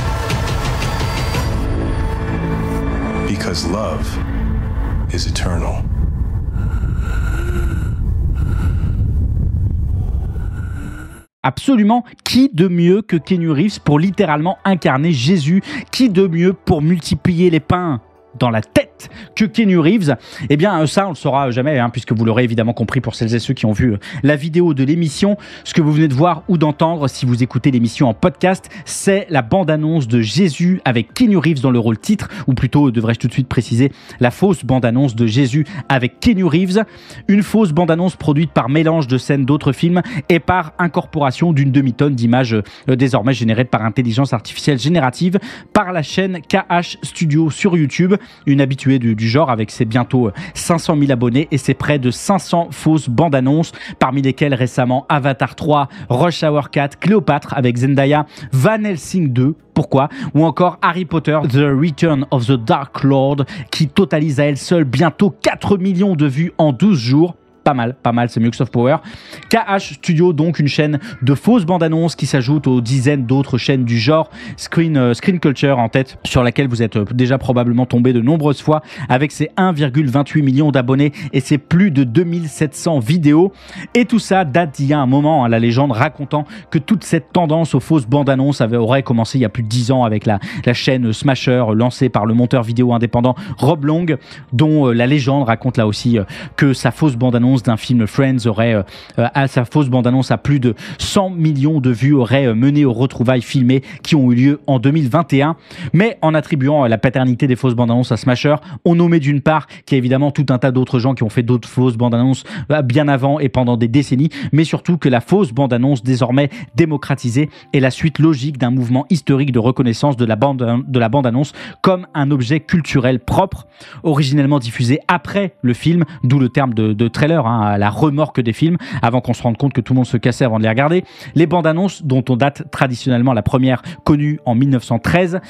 Because love is eternal. Absolument, qui de mieux que Keanu Reeves pour littéralement incarner Jésus? Qui de mieux pour multiplier les pains dans la tête que Keanu Reeves? Eh bien ça on le saura jamais puisque vous l'aurez évidemment compris pour celles et ceux qui ont vu la vidéo de l'émission. Ce que vous venez de voir ou d'entendre si vous écoutez l'émission en podcast, c'est la bande-annonce de Jésus avec Keanu Reeves dans le rôle titre, ou plutôt devrais-je tout de suite préciser la fausse bande-annonce de Jésus avec Keanu Reeves, une fausse bande-annonce produite par mélange de scènes d'autres films et par incorporation d'une demi-tonne d'images désormais générées par intelligence artificielle générative par la chaîne KH Studio sur YouTube, une habituée du genre avec ses bientôt 500 000 abonnés et ses près de 500 fausses bandes annonces, parmi lesquelles récemment Avatar 3, Rush Hour 4, Cléopâtre avec Zendaya, Van Helsing 2, pourquoi, ou encore Harry Potter The Return of the Dark Lord qui totalise à elle seule bientôt 4 millions de vues en 12 jours. Pas mal, c'est mieux que Softpower. KH Studio, donc une chaîne de fausses bandes annonces qui s'ajoute aux dizaines d'autres chaînes du genre. Screen Culture en tête, sur laquelle vous êtes déjà probablement tombé de nombreuses fois, avec ses 1,28 millions d'abonnés et ses plus de 2700 vidéos. Et tout ça date d'il y a un moment, la légende racontant que toute cette tendance aux fausses bandes annonces aurait commencé il y a plus de 10 ans avec la chaîne Smasher lancée par le monteur vidéo indépendant Rob Long, dont la légende raconte là aussi que sa fausse bande annonce bande-annonce d'un film Friends aurait, sa fausse bande-annonce à plus de 100 millions de vues, aurait mené aux retrouvailles filmées qui ont eu lieu en 2021. Mais en attribuant la paternité des fausses bandes-annonces à Smasher, on omet d'une part qu'il y a évidemment tout un tas d'autres gens qui ont fait d'autres fausses bandes-annonces bien avant et pendant des décennies, mais surtout que la fausse bande-annonce désormais démocratisée est la suite logique d'un mouvement historique de reconnaissance de la bande-annonce comme un objet culturel propre, originellement diffusé après le film, d'où le terme de trailer, à la remorque des films, avant qu'on se rende compte que tout le monde se cassait avant de les regarder. Les bandes-annonces, dont on date traditionnellement la première connue en 1913,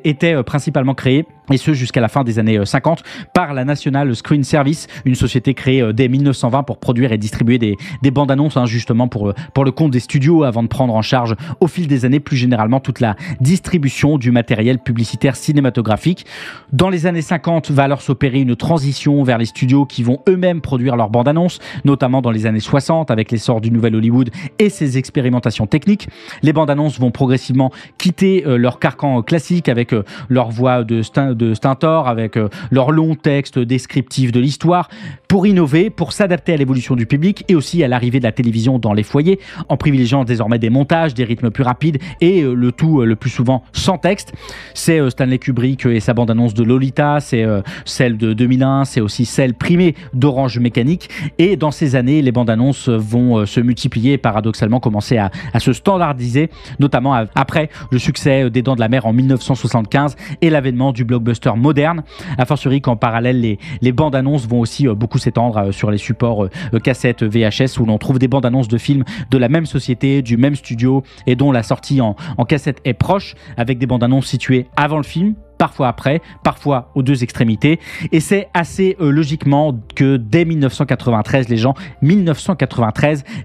étaient principalement créées, et ce jusqu'à la fin des années 50, par la National Screen Service, une société créée dès 1920 pour produire et distribuer des bandes-annonces, justement pour le compte des studios, avant de prendre en charge au fil des années plus généralement toute la distribution du matériel publicitaire cinématographique. Dans les années 50 va alors s'opérer une transition vers les studios qui vont eux-mêmes produire leurs bandes-annonces, notamment dans les années 60 avec l'essor du Nouvel Hollywood et ses expérimentations techniques. Les bandes-annonces vont progressivement quitter leur carcan classique avec leur voix de Stentor, avec leur long texte descriptif de l'histoire, pour innover, pour s'adapter à l'évolution du public et aussi à l'arrivée de la télévision dans les foyers, en privilégiant désormais des montages, des rythmes plus rapides et le tout le plus souvent sans texte. C'est Stanley Kubrick et sa bande-annonce de Lolita, c'est celle de 2001, c'est aussi celle primée d'Orange Mécanique. Et dans ces années, les bandes-annonces vont se multiplier et paradoxalement commencer à se standardiser, notamment après le succès des Dents de la Mer en 1975 et l'avènement du blockbuster moderne. A fortiori qu'en parallèle, les bandes-annonces vont aussi beaucoup s'étendre sur les supports cassettes VHS, où l'on trouve des bandes-annonces de films de la même société, du même studio et dont la sortie en cassette est proche, avec des bandes-annonces situées avant le film, parfois après, parfois aux deux extrémités. Et c'est assez logiquement que dès 1993,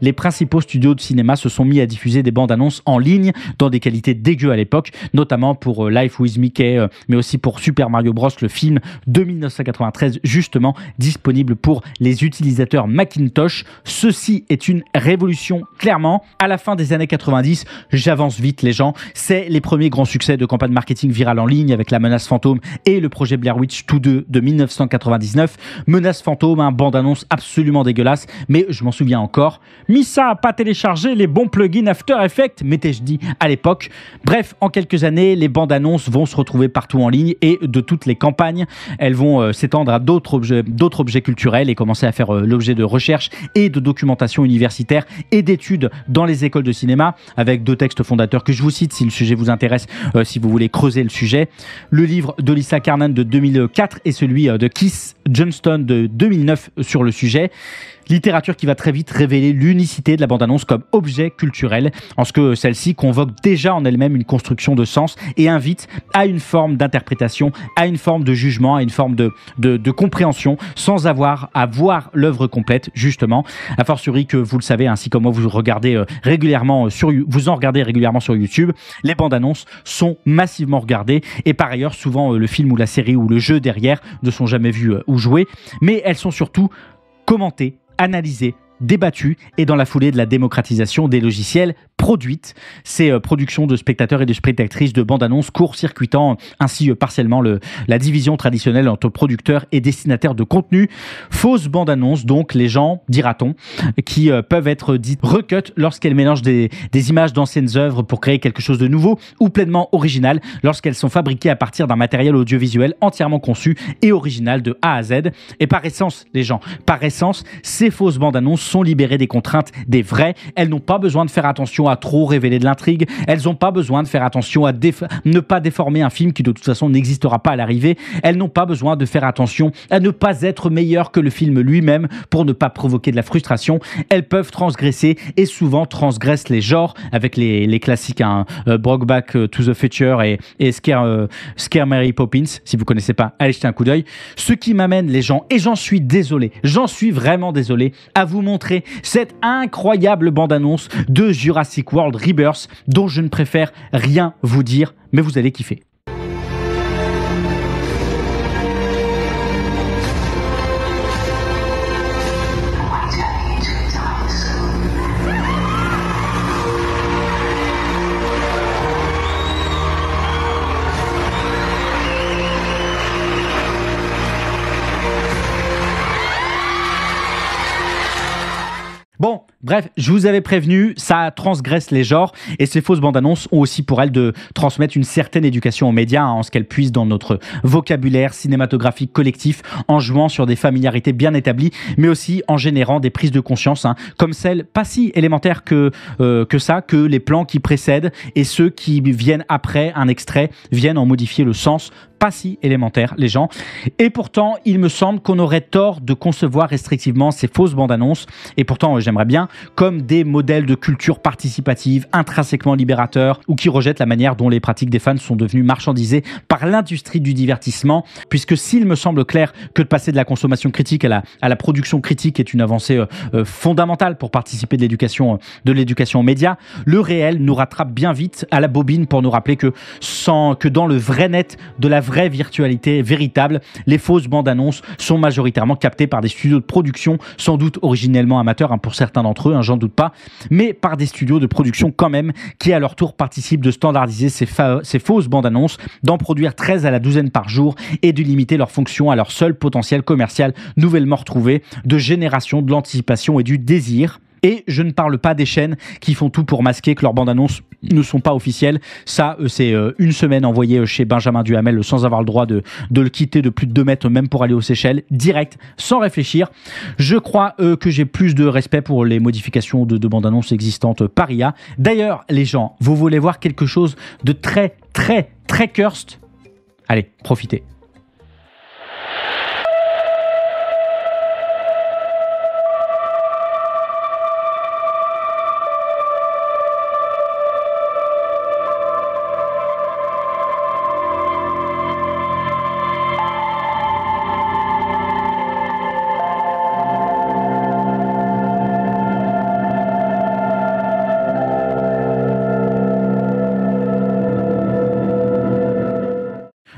les principaux studios de cinéma se sont mis à diffuser des bandes-annonces en ligne dans des qualités dégueu à l'époque, notamment pour Life with Mickey, mais aussi pour Super Mario Bros, le film de 1993, justement disponible pour les utilisateurs Macintosh. Ceci est une révolution, clairement. À la fin des années 90, j'avance vite les gens, c'est les premiers grands succès de campagne marketing virale en ligne avec la Menace Fantôme et le projet Blair Witch, tous deux de 1999. Menace Fantôme, un bande-annonce absolument dégueulasse, mais je m'en souviens encore. Missa a pas téléchargé les bons plugins After Effects, m'étais-je dit à l'époque. Bref, en quelques années, les bandes-annonces vont se retrouver partout en ligne et de toutes les campagnes. Elles vont s'étendre à d'autres objets culturels et commencer à faire l'objet de recherches et de documentation universitaire et d'études dans les écoles de cinéma, avec deux textes fondateurs que je vous cite si le sujet vous intéresse, si vous voulez creuser le sujet. Le livre de Lisa Carnan de 2004 et celui de Keith Johnston de 2009 sur le sujet. Littérature qui va très vite révéler l'unicité de la bande-annonce comme objet culturel, en ce que celle-ci convoque déjà en elle-même une construction de sens et invite à une forme d'interprétation, à une forme de jugement, à une forme de compréhension, sans avoir à voir l'œuvre complète, justement. A fortiori que vous le savez, ainsi comme moi, vous en regardez régulièrement sur YouTube, les bandes-annonces sont massivement regardées et par ailleurs, souvent le film ou la série ou le jeu derrière ne sont jamais vus ou joués, mais elles sont surtout commentées, analysées, débattues et dans la foulée de la démocratisation des logiciels produites. Ces productions de spectateurs et de spectatrices de bandes-annonces court-circuitant ainsi partiellement la division traditionnelle entre producteurs et destinataires de contenu. Fausses bandes-annonces, donc les gens, dira-t-on, qui peuvent être dites recut lorsqu'elles mélangent des images d'anciennes œuvres pour créer quelque chose de nouveau ou pleinement original lorsqu'elles sont fabriquées à partir d'un matériel audiovisuel entièrement conçu et original de A à Z. Et par essence, les gens, ces fausses bandes-annonces sont libérées des contraintes des vraies. Elles n'ont pas besoin de faire attention à trop révéler de l'intrigue. Elles n'ont pas besoin de faire attention à ne pas déformer un film qui de toute façon n'existera pas à l'arrivée. Elles n'ont pas besoin de faire attention à ne pas être meilleures que le film lui-même pour ne pas provoquer de la frustration. Elles peuvent transgresser et souvent transgressent les genres avec les classiques Brokeback to the Future et Scare Mary Poppins. Si vous connaissez pas, allez jeter un coup d'œil. Ce qui m'amène les gens, et j'en suis vraiment désolé, à vous montrer cette incroyable bande-annonce de Jurassic World Rebirth dont je ne préfère rien vous dire, mais vous allez kiffer. Bref, je vous avais prévenu, ça transgresse les genres et ces fausses bandes annonces ont aussi pour elles de transmettre une certaine éducation aux médias en ce qu'elles puisent dans notre vocabulaire cinématographique collectif en jouant sur des familiarités bien établies mais aussi en générant des prises de conscience comme celles pas si élémentaires que les plans qui précèdent et ceux qui viennent après un extrait viennent en modifier le sens. Pas si élémentaire, les gens. Et pourtant, il me semble qu'on aurait tort de concevoir restrictivement ces fausses bandes annonces. Et pourtant, j'aimerais bien, comme des modèles de culture participative, intrinsèquement libérateurs, ou qui rejettent la manière dont les pratiques des fans sont devenues marchandisées par l'industrie du divertissement. Puisque s'il me semble clair que de passer de la consommation critique à la production critique est une avancée fondamentale pour participer de l'éducation aux médias, le réel nous rattrape bien vite à la bobine pour nous rappeler que dans le vrai net de la vraie virtualité véritable, les fausses bandes annonces sont majoritairement captées par des studios de production, sans doute originellement amateurs pour certains d'entre eux, j'en doute pas, mais par des studios de production quand même, qui à leur tour participent de standardiser ces fausses bandes annonces, d'en produire 13 à la douzaine par jour et de limiter leur fonction à leur seul potentiel commercial nouvellement retrouvé, de génération de l'anticipation et du désir. Et je ne parle pas des chaînes qui font tout pour masquer que leurs bandes annonces ne sont pas officielles. Ça, c'est une semaine envoyée chez Benjamin Duhamel sans avoir le droit de le quitter de plus de 2 mètres, même pour aller aux Seychelles, direct, sans réfléchir. Je crois que j'ai plus de respect pour les modifications de bandes annonces existantes par IA. D'ailleurs, les gens, vous voulez voir quelque chose de très, très, très cursed? Allez, profitez.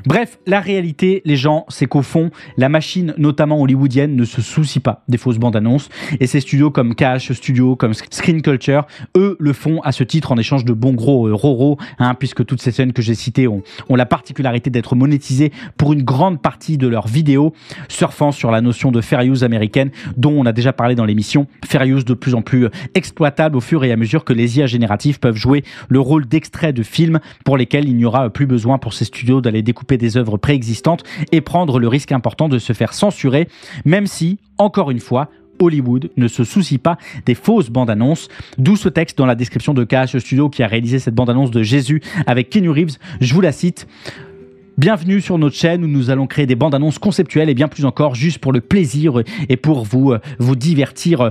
Bref, la réalité, les gens, c'est qu'au fond, la machine, notamment hollywoodienne, ne se soucie pas des fausses bandes annonces. Et ces studios comme KH Studio, comme Screen Culture, eux le font à ce titre en échange de bons gros roro, puisque toutes ces scènes que j'ai citées ont la particularité d'être monétisées pour une grande partie de leurs vidéos, surfant sur la notion de fair use américaine, dont on a déjà parlé dans l'émission. Fair use de plus en plus exploitable au fur et à mesure que les IA génératives peuvent jouer le rôle d'extraits de films pour lesquels il n'y aura plus besoin pour ces studios d'aller découper des œuvres préexistantes et prendre le risque important de se faire censurer, même si, encore une fois, Hollywood ne se soucie pas des fausses bandes annonces. D'où ce texte dans la description de KH Studio qui a réalisé cette bande annonce de Jésus avec Keanu Reeves. Je vous la cite. Bienvenue sur notre chaîne où nous allons créer des bandes annonces conceptuelles et bien plus encore juste pour le plaisir et pour vous divertir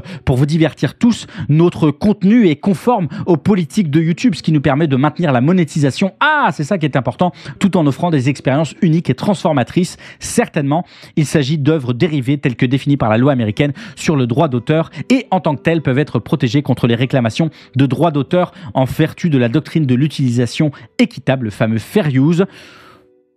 tous. Notre contenu est conforme aux politiques de YouTube, ce qui nous permet de maintenir la monétisation. C'est ça qui est important, tout en offrant des expériences uniques et transformatrices. Certainement, il s'agit d'œuvres dérivées telles que définies par la loi américaine sur le droit d'auteur et en tant que telles peuvent être protégées contre les réclamations de droits d'auteur en vertu de la doctrine de l'utilisation équitable, le fameux fair use.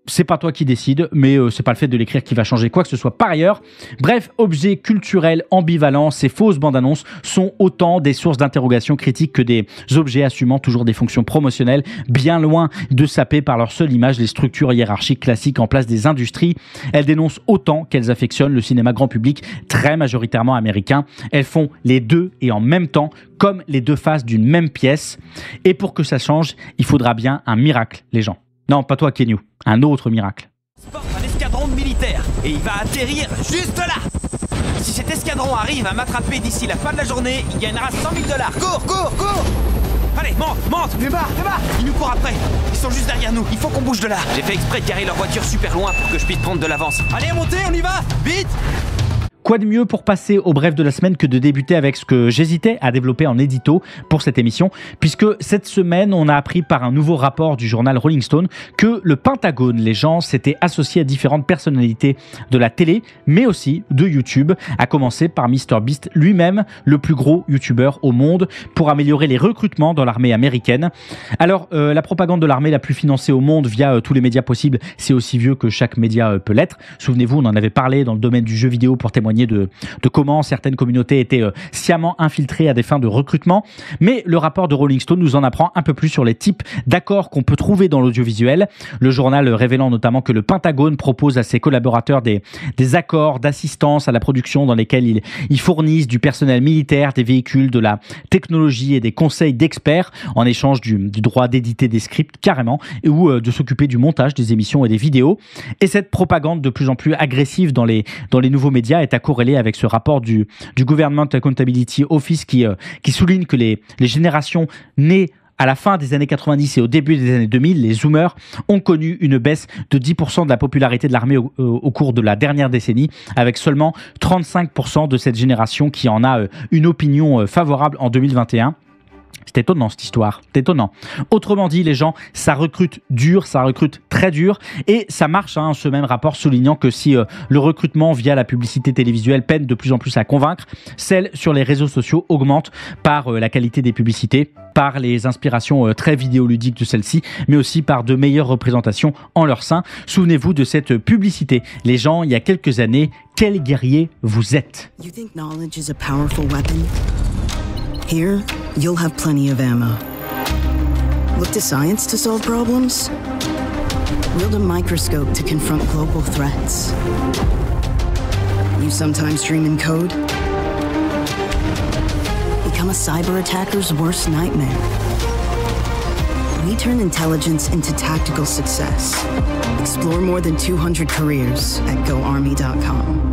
C'est pas toi qui décide, mais c'est pas le fait de l'écrire qui va changer quoi que ce soit par ailleurs. Bref, objets culturels ambivalents, ces fausses bandes annonces sont autant des sources d'interrogation critiques que des objets assumant toujours des fonctions promotionnelles, bien loin de saper par leur seule image les structures hiérarchiques classiques en place des industries. Elles dénoncent autant qu'elles affectionnent le cinéma grand public, très majoritairement américain. Elles font les deux et en même temps, comme les deux faces d'une même pièce. Et pour que ça change, il faudra bien un miracle, les gens. Non, pas toi, Keanu. Un autre miracle. Porte un escadron de militaires et il va atterrir juste là. Si cet escadron arrive à m'attraper d'ici la fin de la journée, il gagnera 100 000 $. Cours. Allez, monte. Plus bas. Ils nous courent après. Ils sont juste derrière nous. Il faut qu'on bouge de là. J'ai fait exprès de garer leur voiture super loin pour que je puisse prendre de l'avance. Allez, montez, on y va. Vite. Quoi de mieux pour passer au bref de la semaine que de débuter avec ce que j'hésitais à développer en édito pour cette émission, puisque cette semaine, on a appris par un nouveau rapport du journal Rolling Stone que le Pentagone, les gens, s'étaient associés à différentes personnalités de la télé, mais aussi de YouTube, à commencer par MrBeast lui-même, le plus gros YouTuber au monde, pour améliorer les recrutements dans l'armée américaine. Alors, la propagande de l'armée la plus financée au monde via tous les médias possibles, c'est aussi vieux que chaque média peut l'être. Souvenez-vous, on en avait parlé dans le domaine du jeu vidéo pour témoigner témoigner de comment certaines communautés étaient sciemment infiltrées à des fins de recrutement. Mais le rapport de Rolling Stone nous en apprend un peu plus sur les types d'accords qu'on peut trouver dans l'audiovisuel. Le journal révélant notamment que le Pentagone propose à ses collaborateurs des accords d'assistance à la production dans lesquels ils fournissent du personnel militaire, des véhicules, de la technologie et des conseils d'experts en échange du droit d'éditer des scripts carrément ou de s'occuper du montage des émissions et des vidéos. Et cette propagande de plus en plus agressive dans les nouveaux médias est à corréler avec ce rapport du Government Accountability Office qui souligne que les générations nées à la fin des années 90 et au début des années 2000, les Zoomers ont connu une baisse de 10% de la popularité de l'armée au cours de la dernière décennie, avec seulement 35% de cette génération qui en a une opinion favorable en 2021. C'est étonnant cette histoire, c'est étonnant. Autrement dit, les gens, ça recrute dur, ça recrute très dur et ça marche, ce même rapport soulignant que si le recrutement via la publicité télévisuelle peine de plus en plus à convaincre, celle sur les réseaux sociaux augmente par la qualité des publicités, par les inspirations très vidéoludiques de celles-ci, mais aussi par de meilleures représentations en leur sein. Souvenez-vous de cette publicité. Les gens, il y a quelques années, quel guerrier vous êtes. You think knowledge is a powerful weapon? Here, you'll have plenty of ammo. Look to science to solve problems? Wield a microscope to confront global threats. You sometimes dream in code? Become a cyber attacker's worst nightmare. We turn intelligence into tactical success. Explore more than 200 careers at GoArmy.com.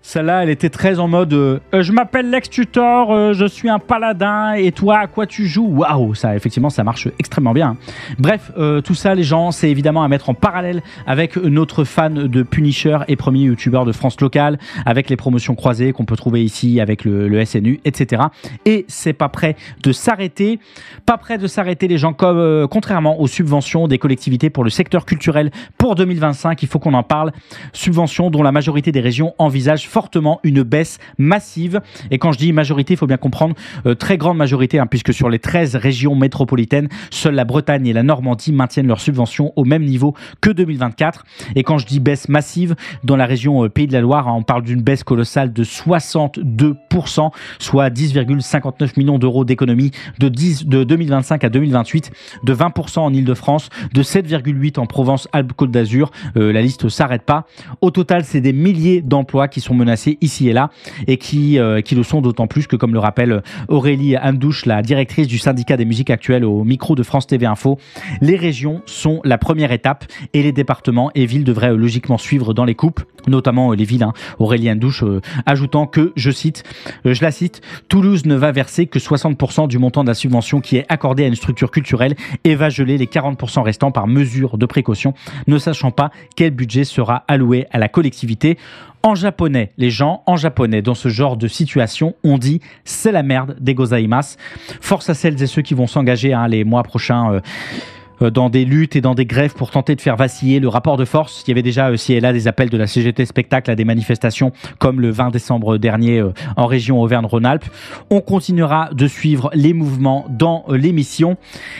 Celle-là, elle était très en mode je m'appelle Lex Tutor, je suis un paladin, et toi, à quoi tu joues? Waouh, ça, effectivement, ça marche extrêmement bien. Bref, tout ça, les gens, c'est évidemment à mettre en parallèle avec notre fan de Punisher et premier youtubeur de France locale, avec les promotions croisées qu'on peut trouver ici avec le SNU, etc. Et c'est pas prêt de s'arrêter. Pas prêt de s'arrêter, les gens, comme contrairement aux subventions des collectivités pour le secteur culturel pour 2025, il faut qu'on en parle. Subventions dont la majorité des régions envisagent fortement une baisse massive. Et quand je dis majorité, il faut bien comprendre très grande majorité, puisque sur les 13 régions métropolitaines, seules la Bretagne et la Normandie maintiennent leurs subventions au même niveau que 2024. Et quand je dis baisse massive, dans la région Pays de la Loire, on parle d'une baisse colossale de 62%, soit 10,59 millions d'euros d'économies de 2025 à 2028, de 20% en Ile-de-France, de 7,8% en Provence-Alpes-Côte d'Azur. La liste ne s'arrête pas. Au total, c'est des milliers d'emplois qui sont menacés ici et là et qui le sont d'autant plus que, comme le rappelle Aurélie Andouche, la directrice du syndicat des musiques actuelles au micro de France TV Info, les régions sont la première étape et les départements et villes devraient logiquement suivre dans les coupes, notamment les villes. Aurélie Andouche ajoutant que, je la cite, Toulouse ne va verser que 60% du montant de la subvention qui est accordée à une structure culturelle et va geler les 40% restants par mesure de précaution, ne sachant pas quel budget sera alloué à la collectivité. En japonais, les gens, en japonais, dans ce genre de situation, on dit « c'est la merde des gozaimasu ». Force à celles et ceux qui vont s'engager les mois prochains dans des luttes et dans des grèves pour tenter de faire vaciller le rapport de force. Il y avait déjà ci et là des appels de la CGT Spectacle à des manifestations comme le 20 décembre dernier en région Auvergne-Rhône-Alpes. On continuera de suivre les mouvements dans l'émission.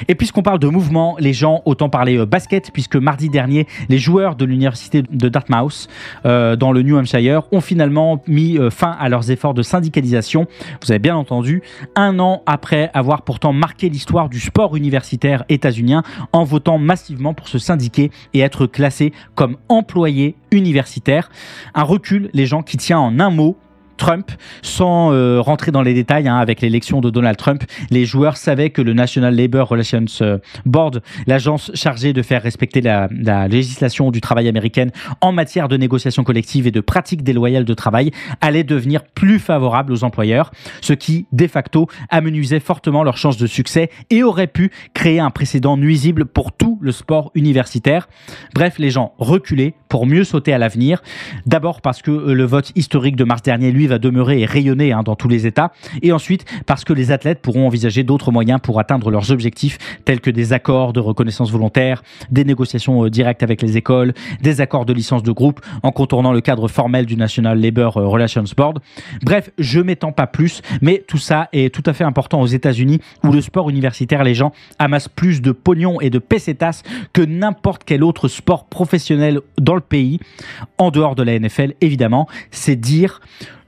Et puisqu'on parle de mouvements, les gens, autant parler basket, puisque mardi dernier, les joueurs de l'université de Dartmouth dans le New Hampshire ont finalement mis fin à leurs efforts de syndicalisation. Vous avez bien entendu, 1 an après avoir pourtant marqué l'histoire du sport universitaire états-unien en votant massivement pour se syndiquer et être classés comme employés universitaires. Un recul, les gens, qui tient en un mot: Trump. Sans rentrer dans les détails, avec l'élection de Donald Trump, les joueurs savaient que le National Labor Relations Board, l'agence chargée de faire respecter la législation du travail américaine en matière de négociation collective et de pratiques déloyales de travail, allait devenir plus favorable aux employeurs, ce qui, de facto, amenuisait fortement leurs chances de succès et aurait pu créer un précédent nuisible pour tout le sport universitaire. Bref, les gens reculaient pour mieux sauter à l'avenir. D'abord parce que le vote historique de mars dernier, lui, va demeurer et rayonner dans tous les États. Et ensuite, parce que les athlètes pourront envisager d'autres moyens pour atteindre leurs objectifs, tels que des accords de reconnaissance volontaire, des négociations directes avec les écoles, des accords de licence de groupe, en contournant le cadre formel du National Labor Relations Board. Bref, je m'étends pas plus, mais tout ça est tout à fait important aux États-Unis, où le sport universitaire, les gens amassent plus de pognon et de pesetas que n'importe quel autre sport professionnel dans le pays, en dehors de la NFL évidemment. C'est dire...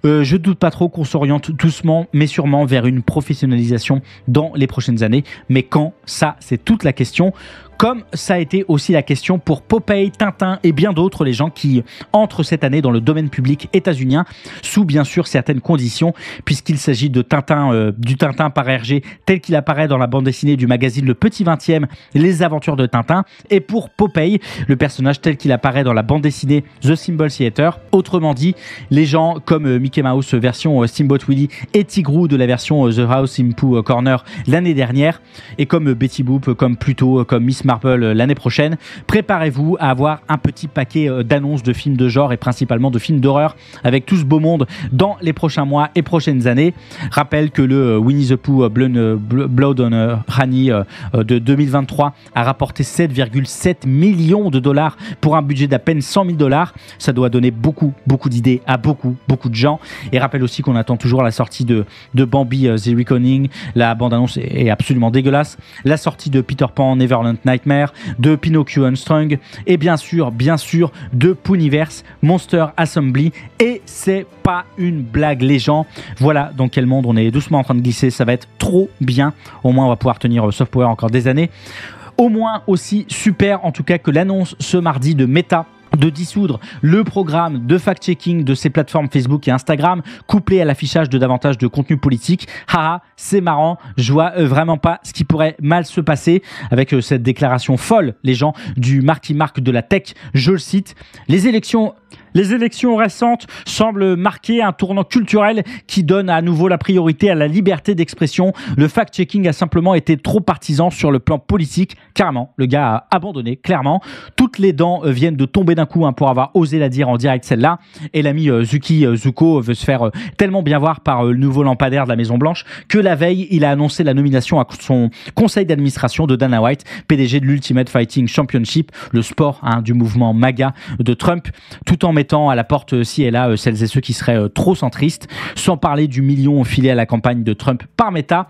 je doute pas trop qu'on s'oriente doucement mais sûrement vers une professionnalisation dans les prochaines années. Mais quand? Ça, c'est toute la question. Comme ça a été aussi la question pour Popeye, Tintin et bien d'autres, les gens qui entrent cette année dans le domaine public états-unien, sous bien sûr certaines conditions, puisqu'il s'agit de Tintin, du Tintin par Hergé, tel qu'il apparaît dans la bande dessinée du magazine Le Petit 20e, Les Aventures de Tintin, et pour Popeye, le personnage tel qu'il apparaît dans la bande dessinée The Symbol Theater. Autrement dit, les gens comme Mickey Mouse version Steamboat Willie et Tigrou de la version The House in Pooh Corner l'année dernière, et comme Betty Boop, comme Pluto, comme Miss Marple l'année prochaine, préparez-vous à avoir un petit paquet d'annonces de films de genre et principalement de films d'horreur avec tout ce beau monde dans les prochains mois et prochaines années. Rappelle que le Winnie the Pooh Blood on Honey de 2023 a rapporté 7,7 millions de dollars pour un budget d'à peine 100 000 $. Ça doit donner beaucoup d'idées à beaucoup de gens. Et rappelle aussi qu'on attend toujours la sortie de Bambi The Reckoning. La bande-annonce est absolument dégueulasse. La sortie de Peter Pan Neverland Nightmare, de Pinocchio Unstrung et bien sûr de Pooniverse Monster Assembly. Et c'est pas une blague, les gens. Voilà dans quel monde on est doucement en train de glisser. Ça va être trop bien. Au moins on va pouvoir tenir Soft Power encore des années. Au moins aussi super en tout cas que l'annonce ce mardi de Meta de dissoudre le programme de fact-checking de ses plateformes Facebook et Instagram, couplé à l'affichage de davantage de contenu politique. Haha, c'est marrant, je vois vraiment pas ce qui pourrait mal se passer avec cette déclaration folle, les gens du Marky Mark de la tech. Je le cite, les élections récentes semblent marquer un tournant culturel qui donne à nouveau la priorité à la liberté d'expression. Le fact-checking a simplement été trop partisan sur le plan politique. Carrément, le gars a abandonné, clairement. Toutes les dents viennent de tomber d'un coup pour avoir osé la dire en direct, celle-là. Et l'ami Zuko veut se faire tellement bien voir par le nouveau lampadaire de la Maison Blanche que la veille, il a annoncé la nomination à son conseil d'administration de Dana White, PDG de l'Ultimate Fighting Championship, le sport du mouvement MAGA de Trump, tout en mettant à la porte ci et là celles et ceux qui seraient trop centristes, sans parler du million filé à la campagne de Trump par Meta.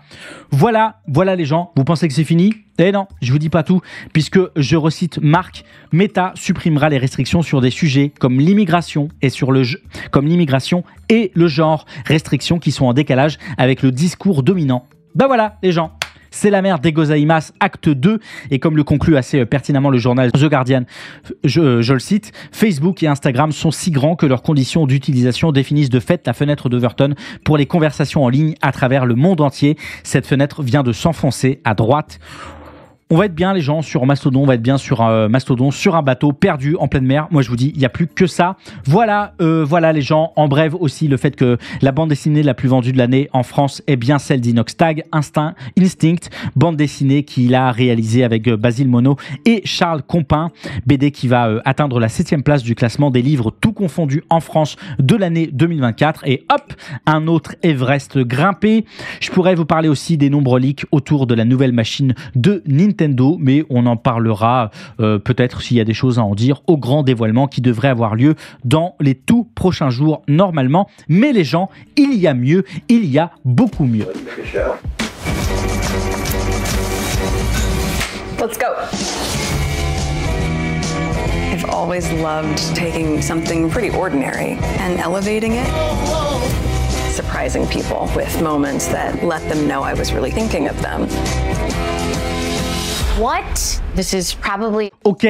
Voilà les gens, vous pensez que c'est fini? Eh non, je vous dis pas tout, puisque je recite Marc, Meta supprimera les restrictions sur des sujets comme l'immigration et le genre, restrictions qui sont en décalage avec le discours dominant. Ben voilà les gens, c'est la merde des gozaimasu, acte 2, et comme le conclut assez pertinemment le journal The Guardian, je le cite, Facebook et Instagram sont si grands que leurs conditions d'utilisation définissent de fait la fenêtre d'Overton pour les conversations en ligne à travers le monde entier. Cette fenêtre vient de s'enfoncer à droite. On va être bien les gens sur Mastodon, on va être bien sur Mastodon, sur un bateau perdu en pleine mer. Moi je vous dis, il n'y a plus que ça. Voilà les gens. En bref aussi le fait que la bande dessinée la plus vendue de l'année en France est bien celle d'Inoxtag, Instinct, bande dessinée qu'il a réalisée avec Basile Monod et Charles Compin. BD qui va atteindre la 7e place du classement des livres tout confondus en France de l'année 2024. Et hop, un autre Everest grimpé. Je pourrais vous parler aussi des nombreux leaks autour de la nouvelle machine de Nintendo, mais on en parlera peut-être s'il y a des choses à en dire au grand dévoilement qui devrait avoir lieu dans les tout prochains jours normalement. Mais les gens, il y a mieux, il y a beaucoup mieux. Let's go. I've always loved taking something pretty ordinary and elevating it. Surprising people with moments that let them know I was really thinking of them. What? This is probably... Ok,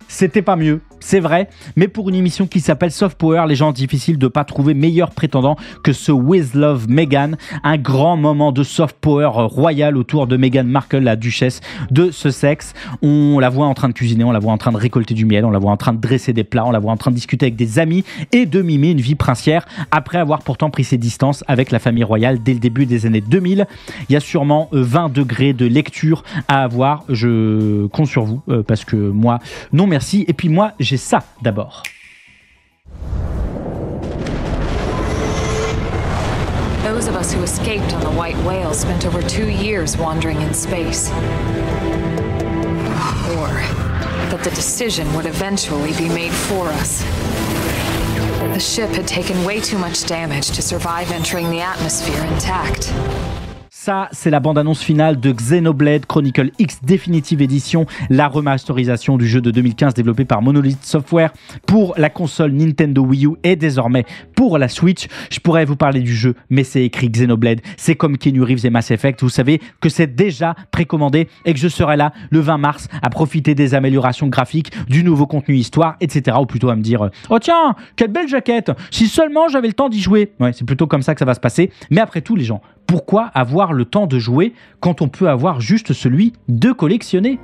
c'était pas mieux, c'est vrai, mais pour une émission qui s'appelle Soft Power, les gens, difficile de pas trouver meilleur prétendant que ce With Love Meghan, un grand moment de Soft Power royal autour de Meghan Markle, la duchesse de Sussex. On la voit en train de cuisiner, on la voit en train de récolter du miel, on la voit en train de dresser des plats, on la voit en train de discuter avec des amis et de mimer une vie princière, après avoir pourtant pris ses distances avec la famille royale dès le début des années 2000. Il y a sûrement 20 degrés de lecture à avoir, je compte sur vous, parce que moi, non merci, et puis moi, j'ai ça d'abord. us who escaped on the White Whale spent over 2 years wandering in space. Or that the decision would eventually be made for us. The ship had taken way too much damage to survive entering the atmosphere intact. Ça, c'est la bande-annonce finale de Xenoblade Chronicle X Definitive Edition, la remasterisation du jeu de 2015 développé par Monolith Software pour la console Nintendo Wii U et désormais pour la Switch. Je pourrais vous parler du jeu, mais c'est écrit Xenoblade. C'est comme Keanu Reeves et Mass Effect. Vous savez que c'est déjà précommandé et que je serai là le 20 mars à profiter des améliorations graphiques, du nouveau contenu histoire, etc. Ou plutôt à me dire « Oh tiens, quelle belle jaquette! Si seulement j'avais le temps d'y jouer !» Ouais, c'est plutôt comme ça que ça va se passer. Mais après tout, les gens, pourquoi avoir le temps de jouer quand on peut avoir juste celui de collectionner ?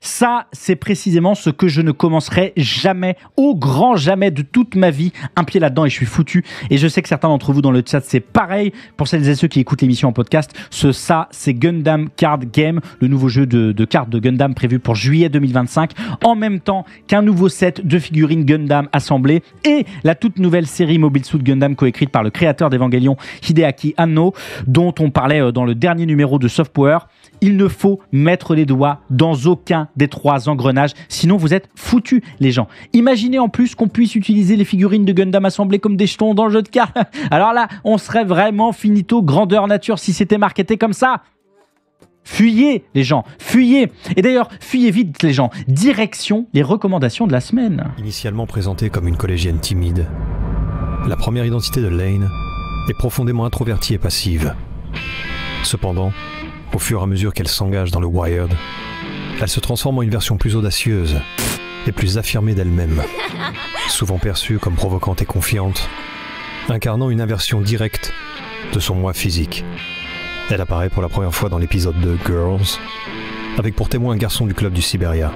Ça, c'est précisément ce que je ne commencerai jamais, au grand jamais de toute ma vie. Un pied là-dedans et je suis foutu. Et je sais que certains d'entre vous dans le chat, c'est pareil. Pour celles et ceux qui écoutent l'émission en podcast, c'est Gundam Card Game, le nouveau jeu de cartes de Gundam prévu pour juillet 2025, en même temps qu'un nouveau set de figurines Gundam assemblées et la toute nouvelle série Mobile Suit Gundam coécrite par le créateur d'Evangelion, Hideaki Anno, dont on parlait dans le dernier numéro de Soft Power. Il ne faut mettre les doigts dans aucun des 3 engrenages, sinon vous êtes foutus, les gens. Imaginez en plus qu'on puisse utiliser les figurines de Gundam assemblées comme des jetons dans le jeu de cartes. Alors là, on serait vraiment finito grandeur nature si c'était marketé comme ça. Fuyez, les gens, fuyez. Et d'ailleurs, fuyez vite, les gens. Direction les recommandations de la semaine. Initialement présentée comme une collégienne timide, la première identité de Lane est profondément introvertie et passive. Cependant, au fur et à mesure qu'elle s'engage dans le Wired, elle se transforme en une version plus audacieuse et plus affirmée d'elle-même, souvent perçue comme provocante et confiante, incarnant une inversion directe de son moi physique. Elle apparaît pour la première fois dans l'épisode de Girls, avec pour témoin un garçon du club du Siberia.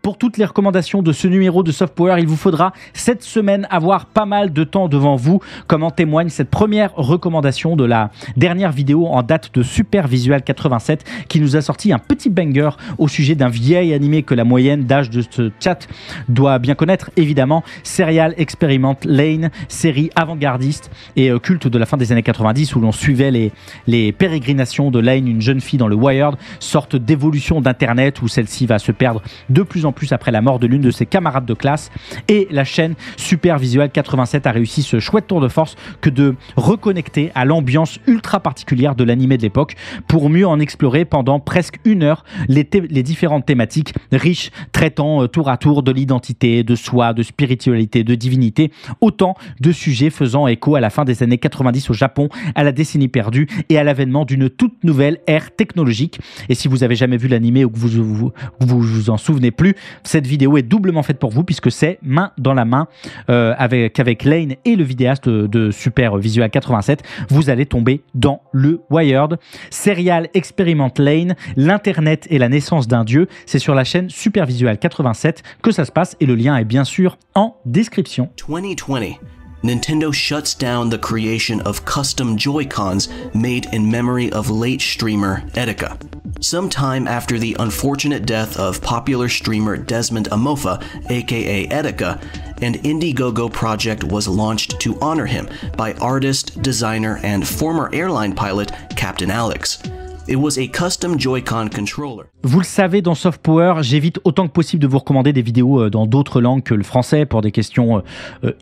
Pour toutes les recommandations de ce numéro de Soft Power, il vous faudra cette semaine avoir pas mal de temps devant vous, comme en témoigne cette première recommandation de la dernière vidéo en date de Super Visual 87 qui nous a sorti un petit banger au sujet d'un vieil animé que la moyenne d'âge de ce chat doit bien connaître, évidemment, Serial Experiment Lane, série avant-gardiste et culte de la fin des années 90 où l'on suivait les pérégrinations de Lane, une jeune fille dans le Wired, sorte d'évolution d'internet où celle-ci va se perdre de plus en plus après la mort de l'une de ses camarades de classe, et la chaîne Super Visual 87 a réussi ce chouette tour de force que de reconnecter à l'ambiance ultra particulière de l'animé de l'époque pour mieux en explorer pendant presque 1 heure les différentes thématiques riches traitant tour à tour de l'identité, de soi, de spiritualité, de divinité, autant de sujets faisant écho à la fin des années 90 au Japon, à la décennie perdue et à l'avènement d'une toute nouvelle ère technologique. Et si vous avez jamais vu l'animé ou que vous vous en souvenez plus, cette vidéo est doublement faite pour vous puisque c'est main dans la main avec Lane et le vidéaste de Super Visual 87. Vous allez tomber dans le Wired. Serial Experiment Lane, l'internet et la naissance d'un dieu. C'est sur la chaîne Super Visual 87 que ça se passe et le lien est bien sûr en description. 2020. Nintendo shuts down the creation of custom Joy-Cons made in memory of late streamer Etika. Sometime after the unfortunate death of popular streamer Desmond Amofa, aka Etika, An Indiegogo project was launched to honor him by artist, designer, and former airline pilot Captain Alex. It was a custom Joy-Con controller. Vous le savez, dans Soft Power, j'évite autant que possible de vous recommander des vidéos dans d'autres langues que le français pour des questions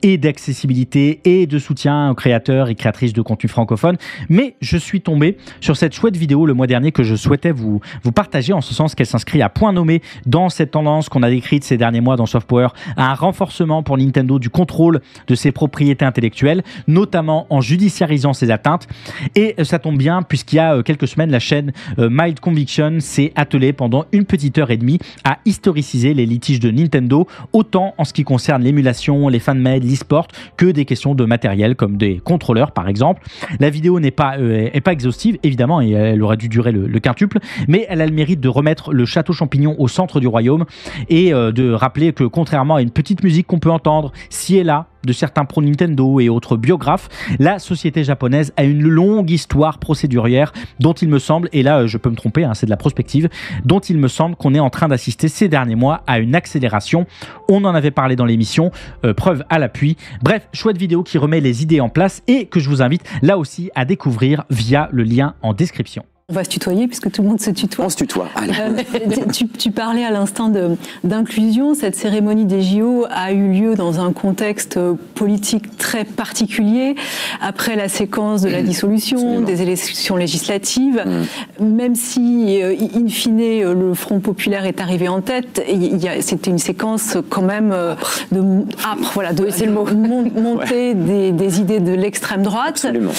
et d'accessibilité et de soutien aux créateurs et créatrices de contenu francophone. Mais je suis tombé sur cette chouette vidéo le mois dernier que je souhaitais vous partager, en ce sens qu'elle s'inscrit à point nommé dans cette tendance qu'on a décrite ces derniers mois dans Soft Power, à un renforcement pour Nintendo du contrôle de ses propriétés intellectuelles, notamment en judiciarisant ses atteintes. Et ça tombe bien puisqu'il y a quelques semaines, la chaîne Mild Conviction s'est attelée pendant une petite heure et demie à historiciser les litiges de Nintendo, autant en ce qui concerne l'émulation, les fan-made, l'e-sport, que des questions de matériel comme des contrôleurs par exemple. La vidéo n'est pas exhaustive évidemment et elle aurait dû durer le quintuple, mais elle a le mérite de remettre le château champignon au centre du royaume et de rappeler que contrairement à une petite musique qu'on peut entendre ci et là de certains pro Nintendo et autres biographes, la société japonaise a une longue histoire procédurière dont il me semble, et là je peux me tromper, c'est de la prospective, dont il me semble qu'on est en train d'assister ces derniers mois à une accélération. On en avait parlé dans l'émission, preuve à l'appui. Bref, chouette vidéo qui remet les idées en place et que je vous invite là aussi à découvrir via le lien en description. On va se tutoyer puisque tout le monde se tutoie. On se tutoie. Allez. Tu parlais à l'instant d'inclusion. Cette cérémonie des JO a eu lieu dans un contexte politique très particulier, après la séquence de la dissolution, absolument, des élections législatives. Même si, in fine, le Front populaire est arrivé en tête, c'était une séquence quand même de âpre, voilà, de montée des idées de l'extrême droite. Absolument.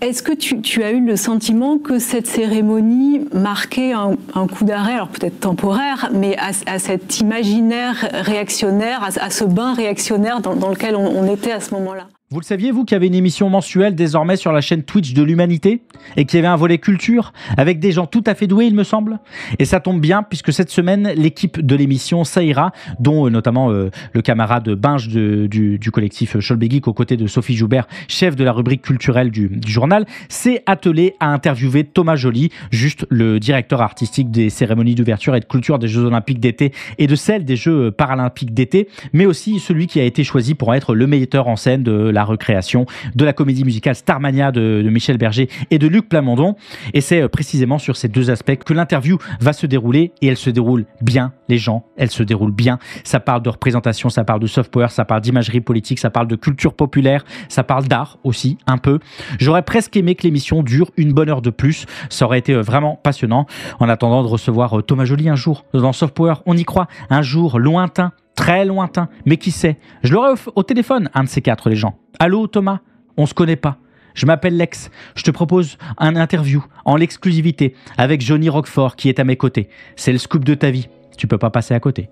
Est-ce que tu as eu le sentiment que cette cérémonie marquait un coup d'arrêt, alors peut-être temporaire, mais à cet imaginaire réactionnaire, à ce bain réactionnaire dans lequel on était à ce moment-là? Vous le saviez, vous, qu'il y avait une émission mensuelle désormais sur la chaîne Twitch de l'Humanité et qu'il y avait un volet culture avec des gens tout à fait doués, il me semble. Et ça tombe bien puisque cette semaine, l'équipe de l'émission Saïra, dont notamment le camarade Binge du collectif Cholbe Geek aux côtés de Sophie Joubert, chef de la rubrique culturelle du journal, s'est attelé à interviewer Thomas Joly, juste le directeur artistique des cérémonies d'ouverture et de clôture des Jeux Olympiques d'été et de celles des Jeux Paralympiques d'été, mais aussi celui qui a été choisi pour être le metteur en scène de la recréation de la comédie musicale Starmania de Michel Berger et de Luc Plamondon. Et c'est précisément sur ces deux aspects que l'interview va se dérouler, et elle se déroule bien, les gens, elle se déroule bien. Ça parle de représentation, ça parle de soft power, ça parle d'imagerie politique, ça parle de culture populaire, ça parle d'art aussi, un peu. J'aurais presque aimé que l'émission dure une bonne heure de plus, ça aurait été vraiment passionnant. En attendant de recevoir Thomas Joly un jour dans Soft Power, on y croit, un jour lointain, très lointain, mais qui sait, je l'aurai au téléphone, un de ces quatre, les gens. Allô Thomas, on se connaît pas. Je m'appelle Lex, je te propose un interview en l'exclusivité avec Johnny Roquefort qui est à mes côtés. C'est le scoop de ta vie, tu peux pas passer à côté.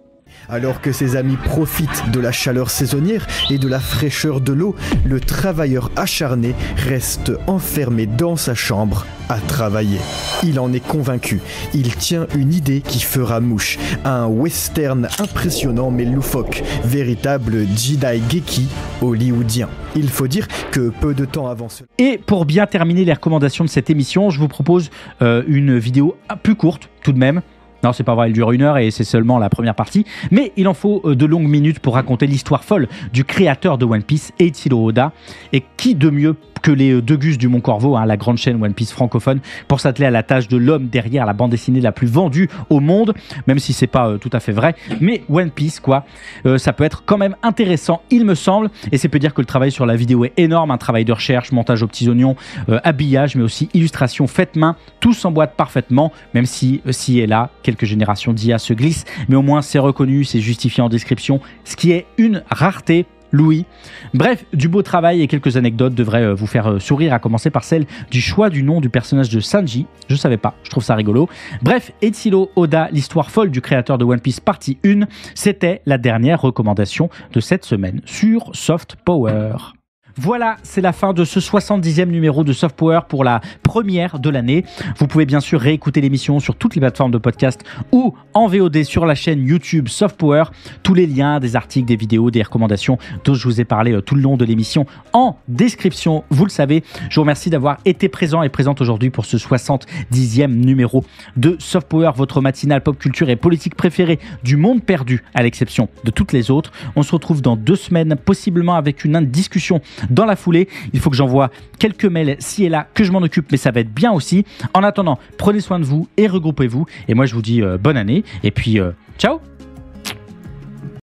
Alors que ses amis profitent de la chaleur saisonnière et de la fraîcheur de l'eau, le travailleur acharné reste enfermé dans sa chambre à travailler. Il en est convaincu. Il tient une idée qui fera mouche. Un western impressionnant mais loufoque. Véritable Jidaigeki hollywoodien. Il faut dire que peu de temps avant cela... Et pour bien terminer les recommandations de cette émission, je vous propose une vidéo plus courte tout de même. Non, c'est pas vrai, elle dure 1 heure et c'est seulement la première partie. Mais il en faut de longues minutes pour raconter l'histoire folle du créateur de One Piece, Eiichiro Oda. Et qui de mieux que les deux gus du Mont Corvo, la grande chaîne One Piece francophone, pour s'atteler à la tâche de l'homme derrière la bande dessinée la plus vendue au monde, même si c'est pas tout à fait vrai. Mais One Piece, quoi, ça peut être quand même intéressant, il me semble. Et c'est peut dire que le travail sur la vidéo est énorme, un travail de recherche, montage aux petits oignons, habillage, mais aussi illustration faite main. Tout s'emboîte parfaitement, même si et là, quelques générations d'IA se glissent. Mais au moins, c'est reconnu, c'est justifié en description, ce qui est une rareté. Louis. Bref, du beau travail et quelques anecdotes devraient vous faire sourire, à commencer par celle du choix du nom du personnage de Sanji. Je savais pas, je trouve ça rigolo. Bref, Eiichiro Oda, l'histoire folle du créateur de One Piece partie 1, c'était la dernière recommandation de cette semaine sur Soft Power. Voilà, c'est la fin de ce 70e numéro de Soft Power pour la première de l'année. Vous pouvez bien sûr réécouter l'émission sur toutes les plateformes de podcast ou en VOD sur la chaîne YouTube Soft Power. Tous les liens, des articles, des vidéos, des recommandations dont je vous ai parlé tout le long de l'émission en description. Vous le savez, je vous remercie d'avoir été présent et présente aujourd'hui pour ce 70e numéro de Soft Power, votre matinale pop culture et politique préférée du monde perdu, à l'exception de toutes les autres. On se retrouve dans 2 semaines, possiblement avec une discussion dans la foulée. Il faut que j'envoie quelques mails ci et là, que je m'en occupe, mais ça va être bien aussi. En attendant, prenez soin de vous et regroupez-vous. Et moi, je vous dis bonne année et puis ciao.